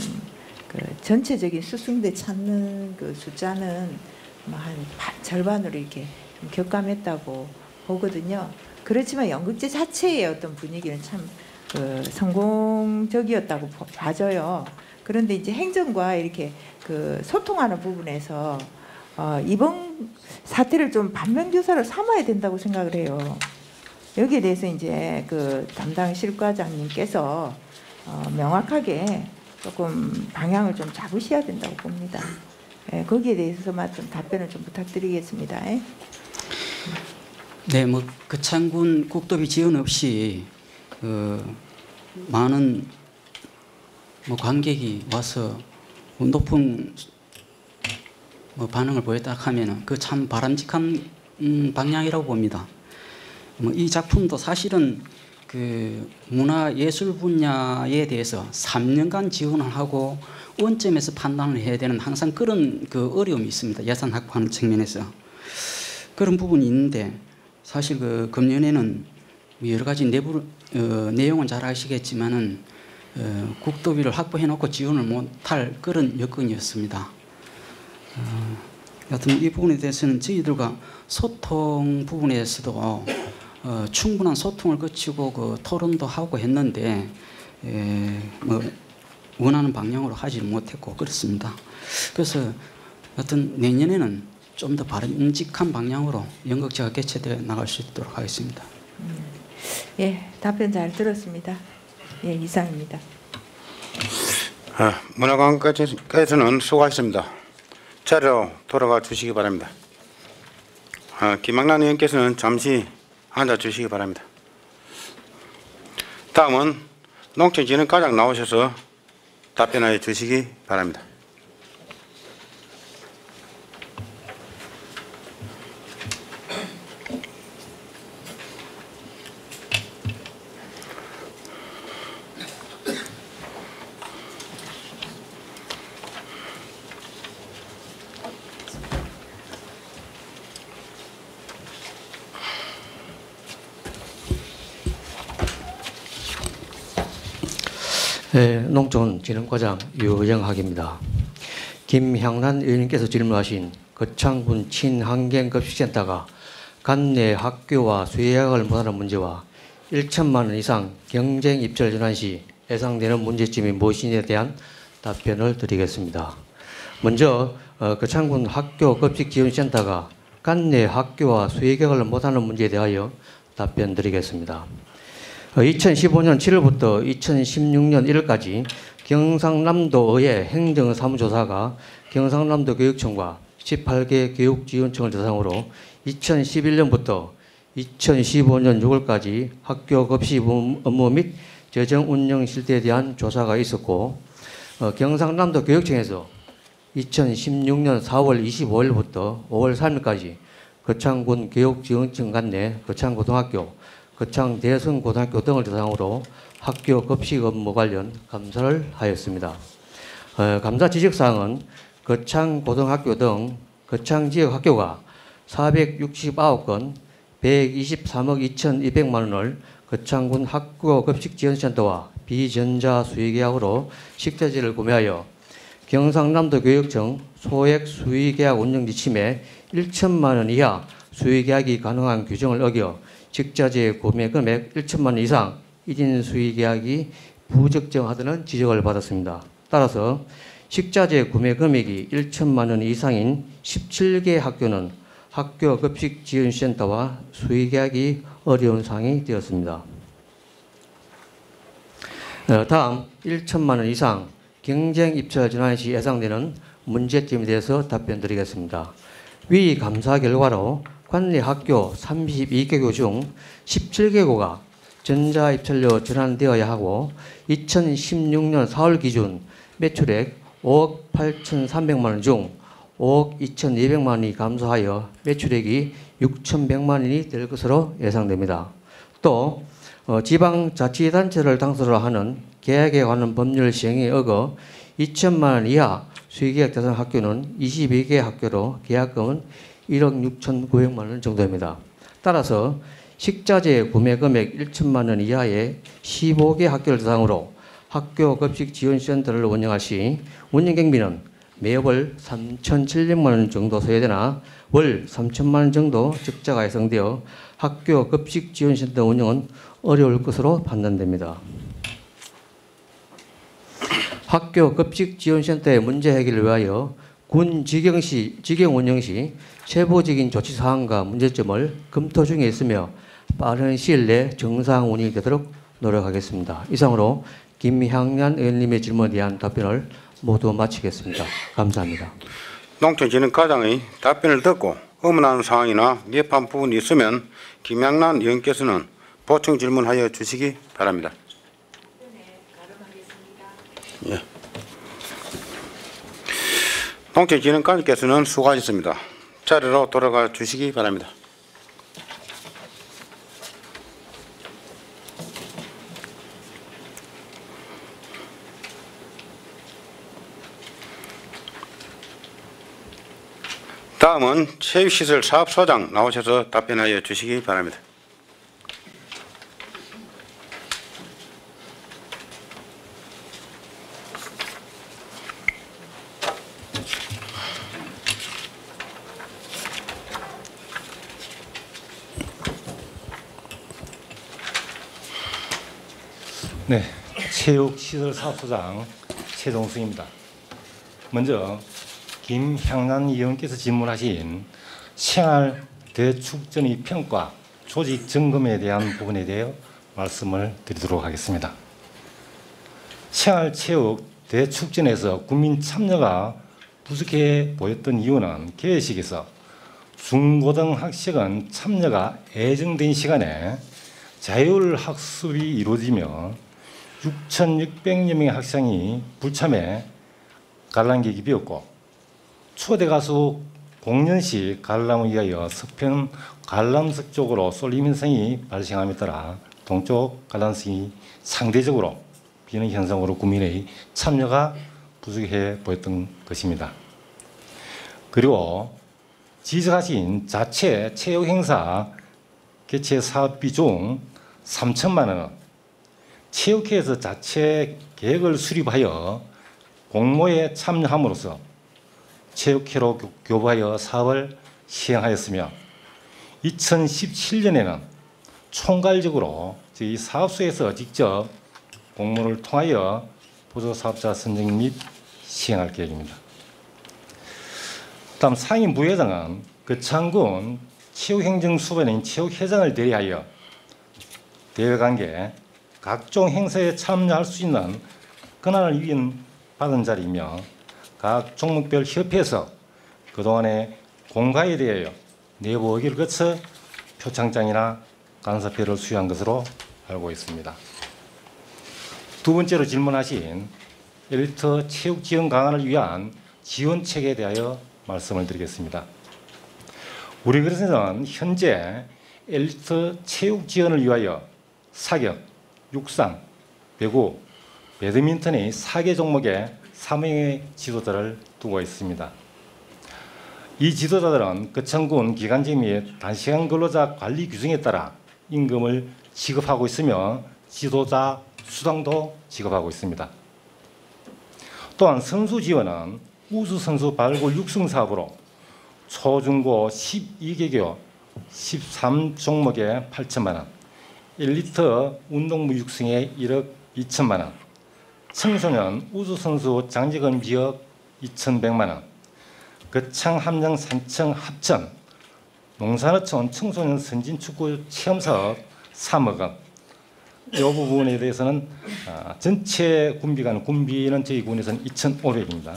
그 전체적인 스승대 찾는 그 숫자는 한 절반으로 이렇게 좀 격감했다고 보거든요. 그렇지만 연극제 자체의 어떤 분위기는 참 그 성공적이었다고 봐져요. 그런데 이제 행정과 이렇게 그 소통하는 부분에서 이번 사태를 좀 반면교사로 삼아야 된다고 생각을 해요. 여기에 대해서 이제 그 담당 실과장님께서 명확하게 조금 방향을 좀 잡으셔야 된다고 봅니다. 예, 거기에 대해서만 좀 답변을 좀 부탁드리겠습니다. 네, 거창군 국도비 지원 없이 많은 관객이 와서 높은 반응을 보였다 하면은 그 참 바람직한 방향이라고 봅니다. 이 작품도 사실은 그 문화예술 분야에 대해서 3년간 지원을 하고 원점에서 판단을 해야 되는 항상 그런 그 어려움이 있습니다. 예산 확보하는 측면에서 그런 부분이 있는데 사실 그 금년에는 여러 가지 내부 내용은 잘 아시겠지만은 국도비를 확보해 놓고 지원을 못할 그런 여건이었습니다. 여튼 이 부분에 대해서는 저희들과 소통 부분에서도 충분한 소통을 거치고 그 토론도 하고 했는데 원하는 방향으로 하지 못했고 그렇습니다. 그래서 여튼 내년에는 좀 더 바람직한 방향으로 연극제가 개최되어 나갈 수 있도록 하겠습니다. 예, 답변 잘 들었습니다. 예, 이상입니다. 문화관광과에서는 수고하셨습니다. 자리로 돌아가 주시기 바랍니다. 김학란 의원께서는 잠시 앉아 주시기 바랍니다. 다음은 농촌진흥과장 나오셔서 답변하여 주시기 바랍니다. 네, 농촌진흥과장 유영학입니다. 김향란 의원님께서 질문하신 거창군 친환경급식센터가 관내 학교와 수의학을 못하는 문제와 1천만 원 이상 경쟁 입찰 전환 시 예상되는 문제점이 무엇인지에 대한 답변을 드리겠습니다. 먼저 거창군 학교급식지원센터가 관내 학교와 수의학을 못하는 문제에 대하여 답변 드리겠습니다. 2015년 7월부터 2016년 1월까지 경상남도의 행정사무조사가 경상남도 교육청과 18개 교육지원청을 대상으로 2011년부터 2015년 6월까지 학교 급식 업무 및 재정 운영 실태에 대한 조사가 있었고, 경상남도 교육청에서 2016년 4월 25일부터 5월 3일까지 거창군 교육지원청 관내 거창고등학교, 거창대성고등학교 등을 대상으로 학교 급식 업무 관련 감사를 하였습니다. 감사 지적사항은 거창고등학교 등 거창지역 학교가 469건 123억 2,200만 원을 거창군 학교급식지원센터와 비전자수의계약으로 식자재를 구매하여 경상남도 교육청 소액 수의계약 운영 지침에 1천만 원 이하 수의계약이 가능한 규정을 어겨 식자재 구매 금액 1천만 원 이상 1인 수의계약이 부적정하다는 지적을 받았습니다. 따라서 식자재 구매 금액이 1천만 원 이상인 17개 학교는 학교급식지원센터와 수의계약이 어려운 상황이 되었습니다. 다음 1천만 원 이상 경쟁 입찰 전환 시 예상되는 문제점에 대해서 답변드리겠습니다. 위 감사 결과로 관내 학교 32개교 중 17개교가 전자입찰로 전환되어야 하고 2016년 4월 기준 매출액 5억 8,300만 원 중 5억 2,200만 원이 감소하여 매출액이 6,100만 원이 될 것으로 예상됩니다. 또 지방자치단체를 당사로 하는 계약에 관한 법률 시행에 어겨 2천만 원 이하 수의계약 대상 학교는 22개 학교로 계약금은 1억 6,900만 원 정도입니다. 따라서 식자재 구매 금액 1천만 원 이하의 15개 학교를 대상으로 학교급식지원센터를 운영할 시 운영경비는 매월 3,700만 원 정도 소요되나 월 3천만 원 정도 적자가 예상되어 학교급식지원센터 운영은 어려울 것으로 판단됩니다. 학교급식지원센터의 문제 해결을 위하여 군 직영 운영 시 세부적인 조치 사항과 문제점을 검토 중에 있으며 빠른 시일 내 정상 운영이 되도록 노력하겠습니다. 이상으로 김향란 의원님의 질문에 대한 답변을 모두 마치겠습니다. 감사합니다. 농촌진흥과장의 답변을 듣고 의문하는 사항이나 미흡한 부분이 있으면 김향란 의원께서는 보충 질문하여 주시기 바랍니다. 예. 농촌진흥과장께서는 수고하셨습니다. 자리로 돌아가 주시기 바랍니다. 다음은 체육시설 사업소장 나오셔서 답변하여 주시기 바랍니다. 네, 체육시설사업소장 최동승입니다. 먼저 김향란 의원께서 질문하신 생활 대축전의 평가, 조직 점검에 대한 부분에 대해 말씀을 드리도록 하겠습니다. 생활체육 대축전에서 국민 참여가 부족해 보였던 이유는 개회식에서 중고등학생은 참여가 예정된 시간에 자율학습이 이루어지며 6,600여 명의 학생이 불참해 관람객이 비었고 초대 가수 공연 시 관람을 위하여 서편 관람석 쪽으로 쏠림 현상이 발생함에 따라 동쪽 관람석이 상대적으로 비는 현상으로 국민의 참여가 부족해 보였던 것입니다. 그리고 지적하신 자체 체육 행사 개최 사업비 중 3천만 원, 체육회에서 자체 계획을 수립하여 공모에 참여함으로써 체육회로 교부하여 사업을 시행하였으며 2017년에는 총괄적으로 저희 사업소에서 직접 공모를 통하여 보조사업자 선정 및 시행할 계획입니다. 다음 상임 부회장은 거창군 체육행정수반인 체육회장을 대리하여 대회관계 각종 행사에 참여할 수 있는 권한을 위임받은 자리이며 각 종목별 협회에서 그동안의 공가에 대하여 내부 의결을 거쳐 표창장이나 간사표를 수여한 것으로 알고 있습니다. 두 번째로 질문하신 엘리트 체육 지원 강화를 위한 지원책에 대하여 말씀을 드리겠습니다. 우리 그릇에는 현재 엘리트 체육 지원을 위하여 사격, 육상, 배구, 배드민턴의 4개 종목에 3명의 지도자를 두고 있습니다. 이 지도자들은 거창군 기간제 및 단시간 근로자 관리 규정에 따라 임금을 지급하고 있으며 지도자 수당도 지급하고 있습니다. 또한 선수 지원은 우수선수 발굴 육성 사업으로 초중고 12개교 13종목에 8천만 원, 엘리트 운동부 육성에 1억 2천만 원, 청소년 우수선수 장려금 지역 2,100만 원, 거창 함양 산청 합천 농산어촌 청소년 선진축구 체험사업 3억 원. 이 부분에 대해서는 전체 군비가 군비는 저희 군에서는 2,500입니다.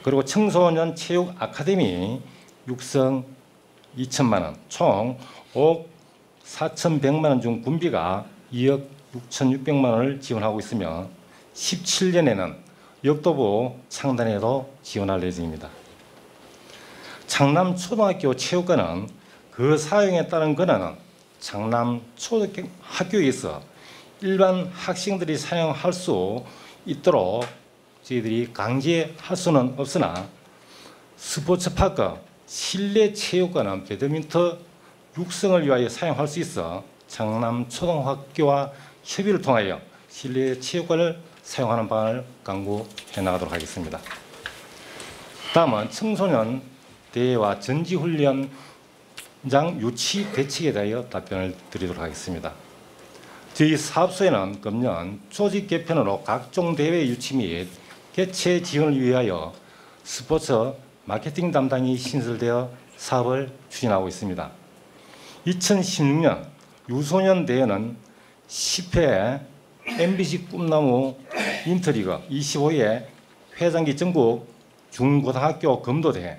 그리고 청소년 체육 아카데미 육성 2천만 원, 총 5억 4,100만 원 중 군비가 2억 6,600만 원을 지원하고 있으며 17년에는 역도부 창단에도 지원할 예정입니다. 창남초등학교 체육관은 그 사용에 따른 권한은 창남초등학교에서 일반 학생들이 사용할 수 있도록 저희들이 강제할 수는 없으나 스포츠파크, 실내 체육관은 배드민턴 육성을 위하여 사용할 수 있어 창남초등학교와 협의를 통하여 실내 체육관을 사용하는 방안을 강구해 나가도록 하겠습니다. 다음은 청소년 대회와 전지훈련장 유치 대책에 대하여 답변을 드리도록 하겠습니다. 저희 사업소에는 금년 조직 개편으로 각종 대회 유치 및 개최 지원을 위하여 스포츠 마케팅 담당이 신설되어 사업을 추진하고 있습니다. 2016년 유소년 대회는 10회 MBC 꿈나무 인터리그 25회 회장기 전국 중고등학교 검도대회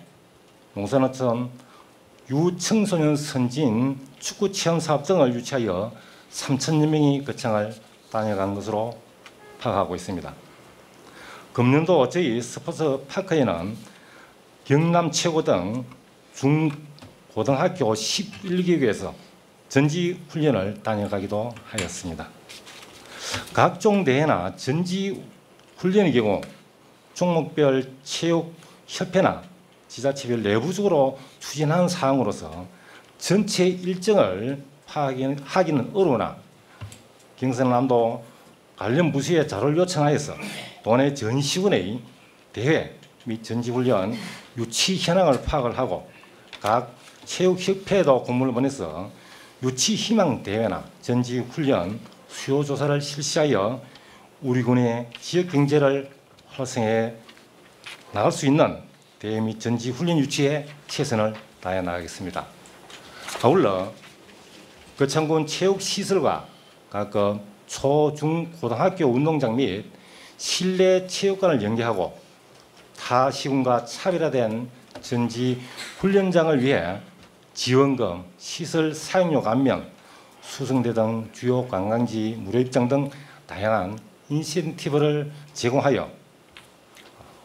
농산어촌 유청소년 선진 축구 체험 사업 등을 유치하여 3,000여 명이 거창을 다녀간 것으로 파악하고 있습니다. 금년도 저희 스포츠 파크에는 경남 최고 등 중고등학교 11개국에서 전지 훈련을 다녀가기도 하였습니다. 각종 대회나 전지 훈련의 경우 종목별 체육협회나 지자체별 내부적으로 추진하는 사항으로서 전체 일정을 파악하기는 어려우나 경상남도 관련 부서에 자료를 요청하여서 도내 전 시군의 대회 및 전지훈련 유치 현황을 파악을 하고 각 체육협회에도 공문을 보내서 유치 희망 대회나 전지훈련 수요 조사를 실시하여 우리 군의 지역 경제를 활성해 나갈 수 있는 대회 및 전지 훈련 유치에 최선을 다해 나가겠습니다. 아울러 거창군 체육시설과 각급 초, 중, 고등학교 운동장 및 실내 체육관을 연계하고 타 시군과 차별화된 전지 훈련장을 위해 지원금, 시설 사용료 감면, 수성대 등 주요 관광지 무료 입장 등 다양한 인센티브를 제공하여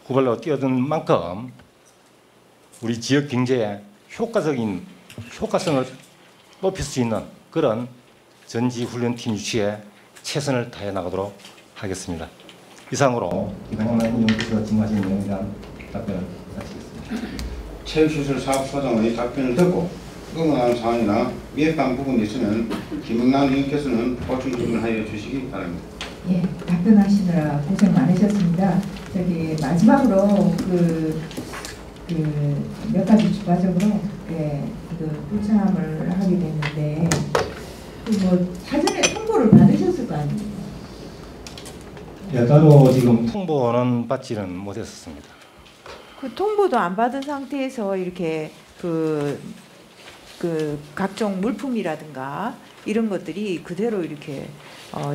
후발로 뛰어든 만큼 우리 지역 경제에 효과성을 높일 수 있는 그런 전지훈련팀 유치에 최선을 다해 나가도록 하겠습니다. 이상으로 김영란 연구소가 질문하신 내용에 대한 답변을 마치겠습니다. 체육시설 사업소장의 답변을 듣고 의문한 사안이나 미흡한 부분이 있으면 김영란 의원께서는 보충 질문하여 주시기 바랍니다. 예, 답변하시느라 고생 많으셨습니다. 저기 마지막으로 몇 가지 추가적으로 불참을 하게 됐는데 뭐 사전에 통보를 받으셨을 거 아닙니까? 예, 따로 지금 통보는 받지는 못했었습니다. 그 통보도 안 받은 상태에서 이렇게 각종 물품이라든가 이런 것들이 그대로 이렇게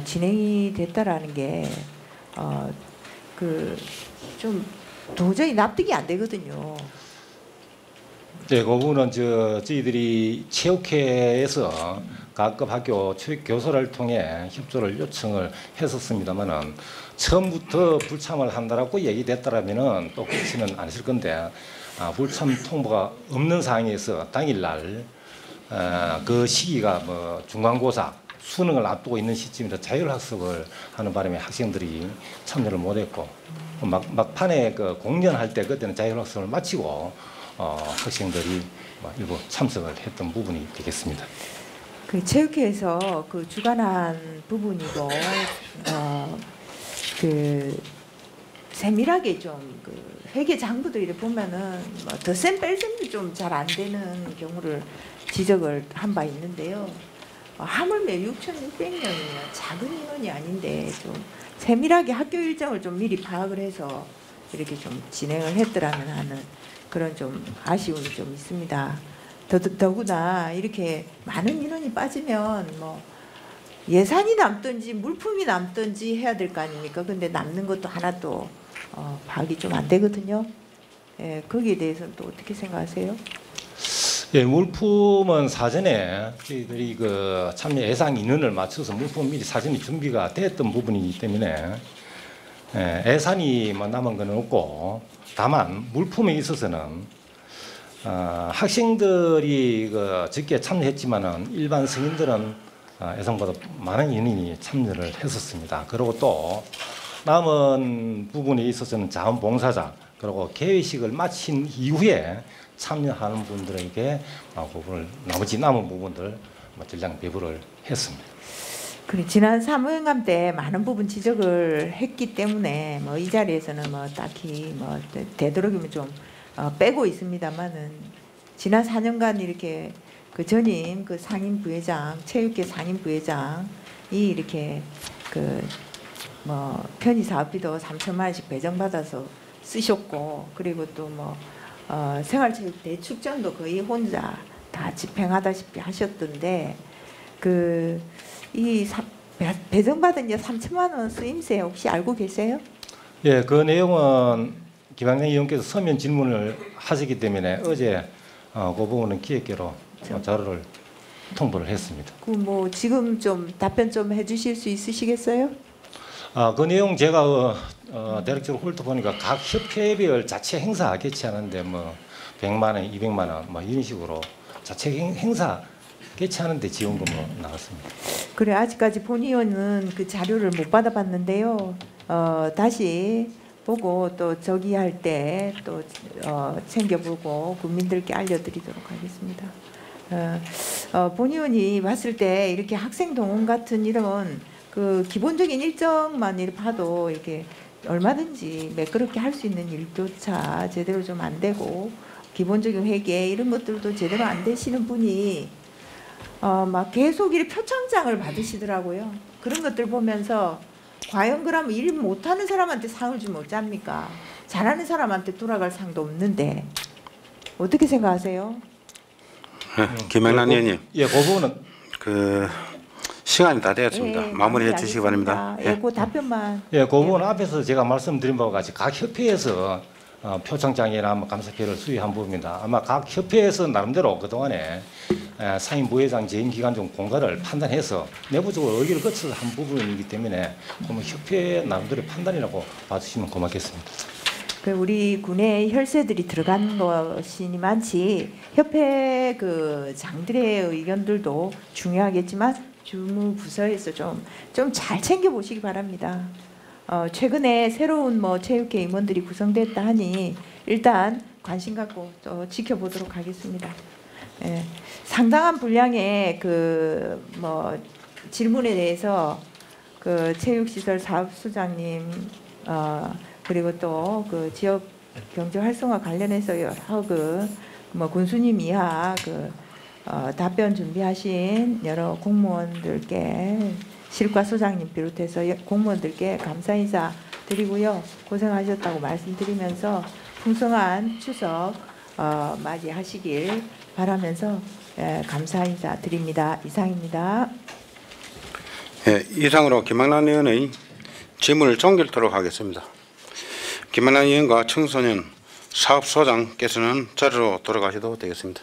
진행이 됐다라는 게 좀 도저히 납득이 안 되거든요. 네, 그 부분은 저희들이 체육회에서 각급 학교 체육 교사를 통해 협조를 요청을 했었습니다만은 처음부터 불참을 한다라고 얘기됐다라면은 또 그렇지는 않을 건데 불참 통보가 없는 상황에서 당일날 그 시기가 뭐 중간고사 수능을 앞두고 있는 시점이라 자율학습을 하는 바람에 학생들이 참여를 못했고 막판에 그 공연할 때 그때는 자율학습을 마치고 학생들이 일부 참석을 했던 부분이 되겠습니다. 그 체육회에서 그 주관한 부분이고 그 세밀하게 좀 회계 장부도 이렇게 보면은 더셈 뺄셈도 좀 잘 안 되는 경우를 지적을 한 바 있는데요. 하물며 6,600명이면 작은 인원이 아닌데 좀 세밀하게 학교 일정을 좀 미리 파악을 해서 이렇게 좀 진행을 했더라면 하는 그런 좀 아쉬움이 좀 있습니다. 더구나 이렇게 많은 인원이 빠지면 뭐 예산이 남든지 물품이 남든지 해야 될 거 아닙니까? 근데 남는 것도 하나도 파악이 좀 안 되거든요. 예, 거기에 대해서는 또 어떻게 생각하세요? 예, 물품은 사전에 저희들이 그 참여 예상 인원을 맞춰서 물품 미리 사전에 준비가 됐던 부분이기 때문에 예산이 남은 건 없고 다만 물품에 있어서는 학생들이 적게 참여했지만은 일반 성인들은 예상보다 많은 인원이 참여를 했었습니다. 그리고 또 남은 부분에 있어서는 자원봉사자 그리고 개회식을 마친 이후에 참여하는 분들에게 나머지 남은 부분들 전량 배부를 했습니다. 그래, 지난 사무행감 때 많은 부분 지적을 했기 때문에 이 자리에서는 딱히 되도록이면 좀 빼고 있습니다만은 지난 4년간 이렇게 그 전임 그 상임 부회장 체육계 상임 부회장이 이렇게 편의 사업비도 3천만 원씩 배정받아서 쓰셨고 그리고 또 생활체육 대축전도 거의 혼자 다 집행하다시피 하셨던데 이 배정받은 3천만 원 쓰임새 혹시 알고 계세요? 예, 그 내용은 김학래 의원께서 서면 질문을 하시기 때문에 어제 그 부분은 기획계로 자료를 통보를 했습니다. 지금 좀 답변 좀 해주실 수 있으시겠어요? 그 내용 제가 대략적으로 훑어보니까 각 협회별 자체 행사 개최하는데 100만 원, 200만 원 이런 식으로 자체 행사 개최하는데 지원금으로 나갔습니다. 그래 아직까지 본 의원은 그 자료를 못 받아봤는데요. 다시 보고 또 저기 할 때 또 챙겨보고 국민들께 알려드리도록 하겠습니다. 본 의원이 봤을 때 이렇게 학생 동원 같은 이런 그 기본적인 일정만 이렇게 봐도 이렇게 얼마든지 매끄럽게 할 수 있는 일조차 제대로 좀 안 되고 기본적인 회계 이런 것들도 제대로 안 되시는 분이 막 계속 이렇게 표창장을 받으시더라고요. 그런 것들 보면서 과연 그러면 일 못하는 사람한테 상을 주면 어쩝니까? 잘하는 사람한테 돌아갈 상도 없는데 어떻게 생각하세요? 김영란 의원님. 예, 그 부분은 시간이 다 되었습니다. 예, 마무리해 주시기 바랍니다. 예, 그 답변만. 예, 그 부분 앞에서 제가 말씀드린 바와 같이 각 협회에서 표창장이나 감사표를 수여한 부분입니다. 아마 각 협회에서 나름대로 그동안에 상임 부회장 재임 기간 중 공과를 판단해서 내부적으로 의결을 거쳐서 한 부분이기 때문에 협회 나름대로의 판단이라고 봐주시면 고맙겠습니다. 우리 군의 혈세들이 들어간 것이니만치 협회 장들의 의견들도 중요하겠지만 주무부서에서 좀 잘 챙겨 보시기 바랍니다. 최근에 새로운 체육회 임원들이 구성됐다 하니 일단 관심 갖고 또 지켜보도록 하겠습니다. 예, 상당한 분량의 그 뭐 질문에 대해서 그 체육시설 사업소장님 그리고 또 그 지역 경제 활성화 관련해서 여러 뭐 군수님 이하 답변 준비하신 여러 공무원들께 실과소장님 비롯해서 공무원들께 감사 인사 드리고요. 고생하셨다고 말씀드리면서 풍성한 추석 맞이하시길 바라면서 감사 인사 드립니다. 이상입니다. 예, 이상으로 김학란 의원의 질문을 종결토록 하겠습니다. 김학란 의원과 청소년 사업소장께서는 자리로 돌아가셔도 되겠습니다.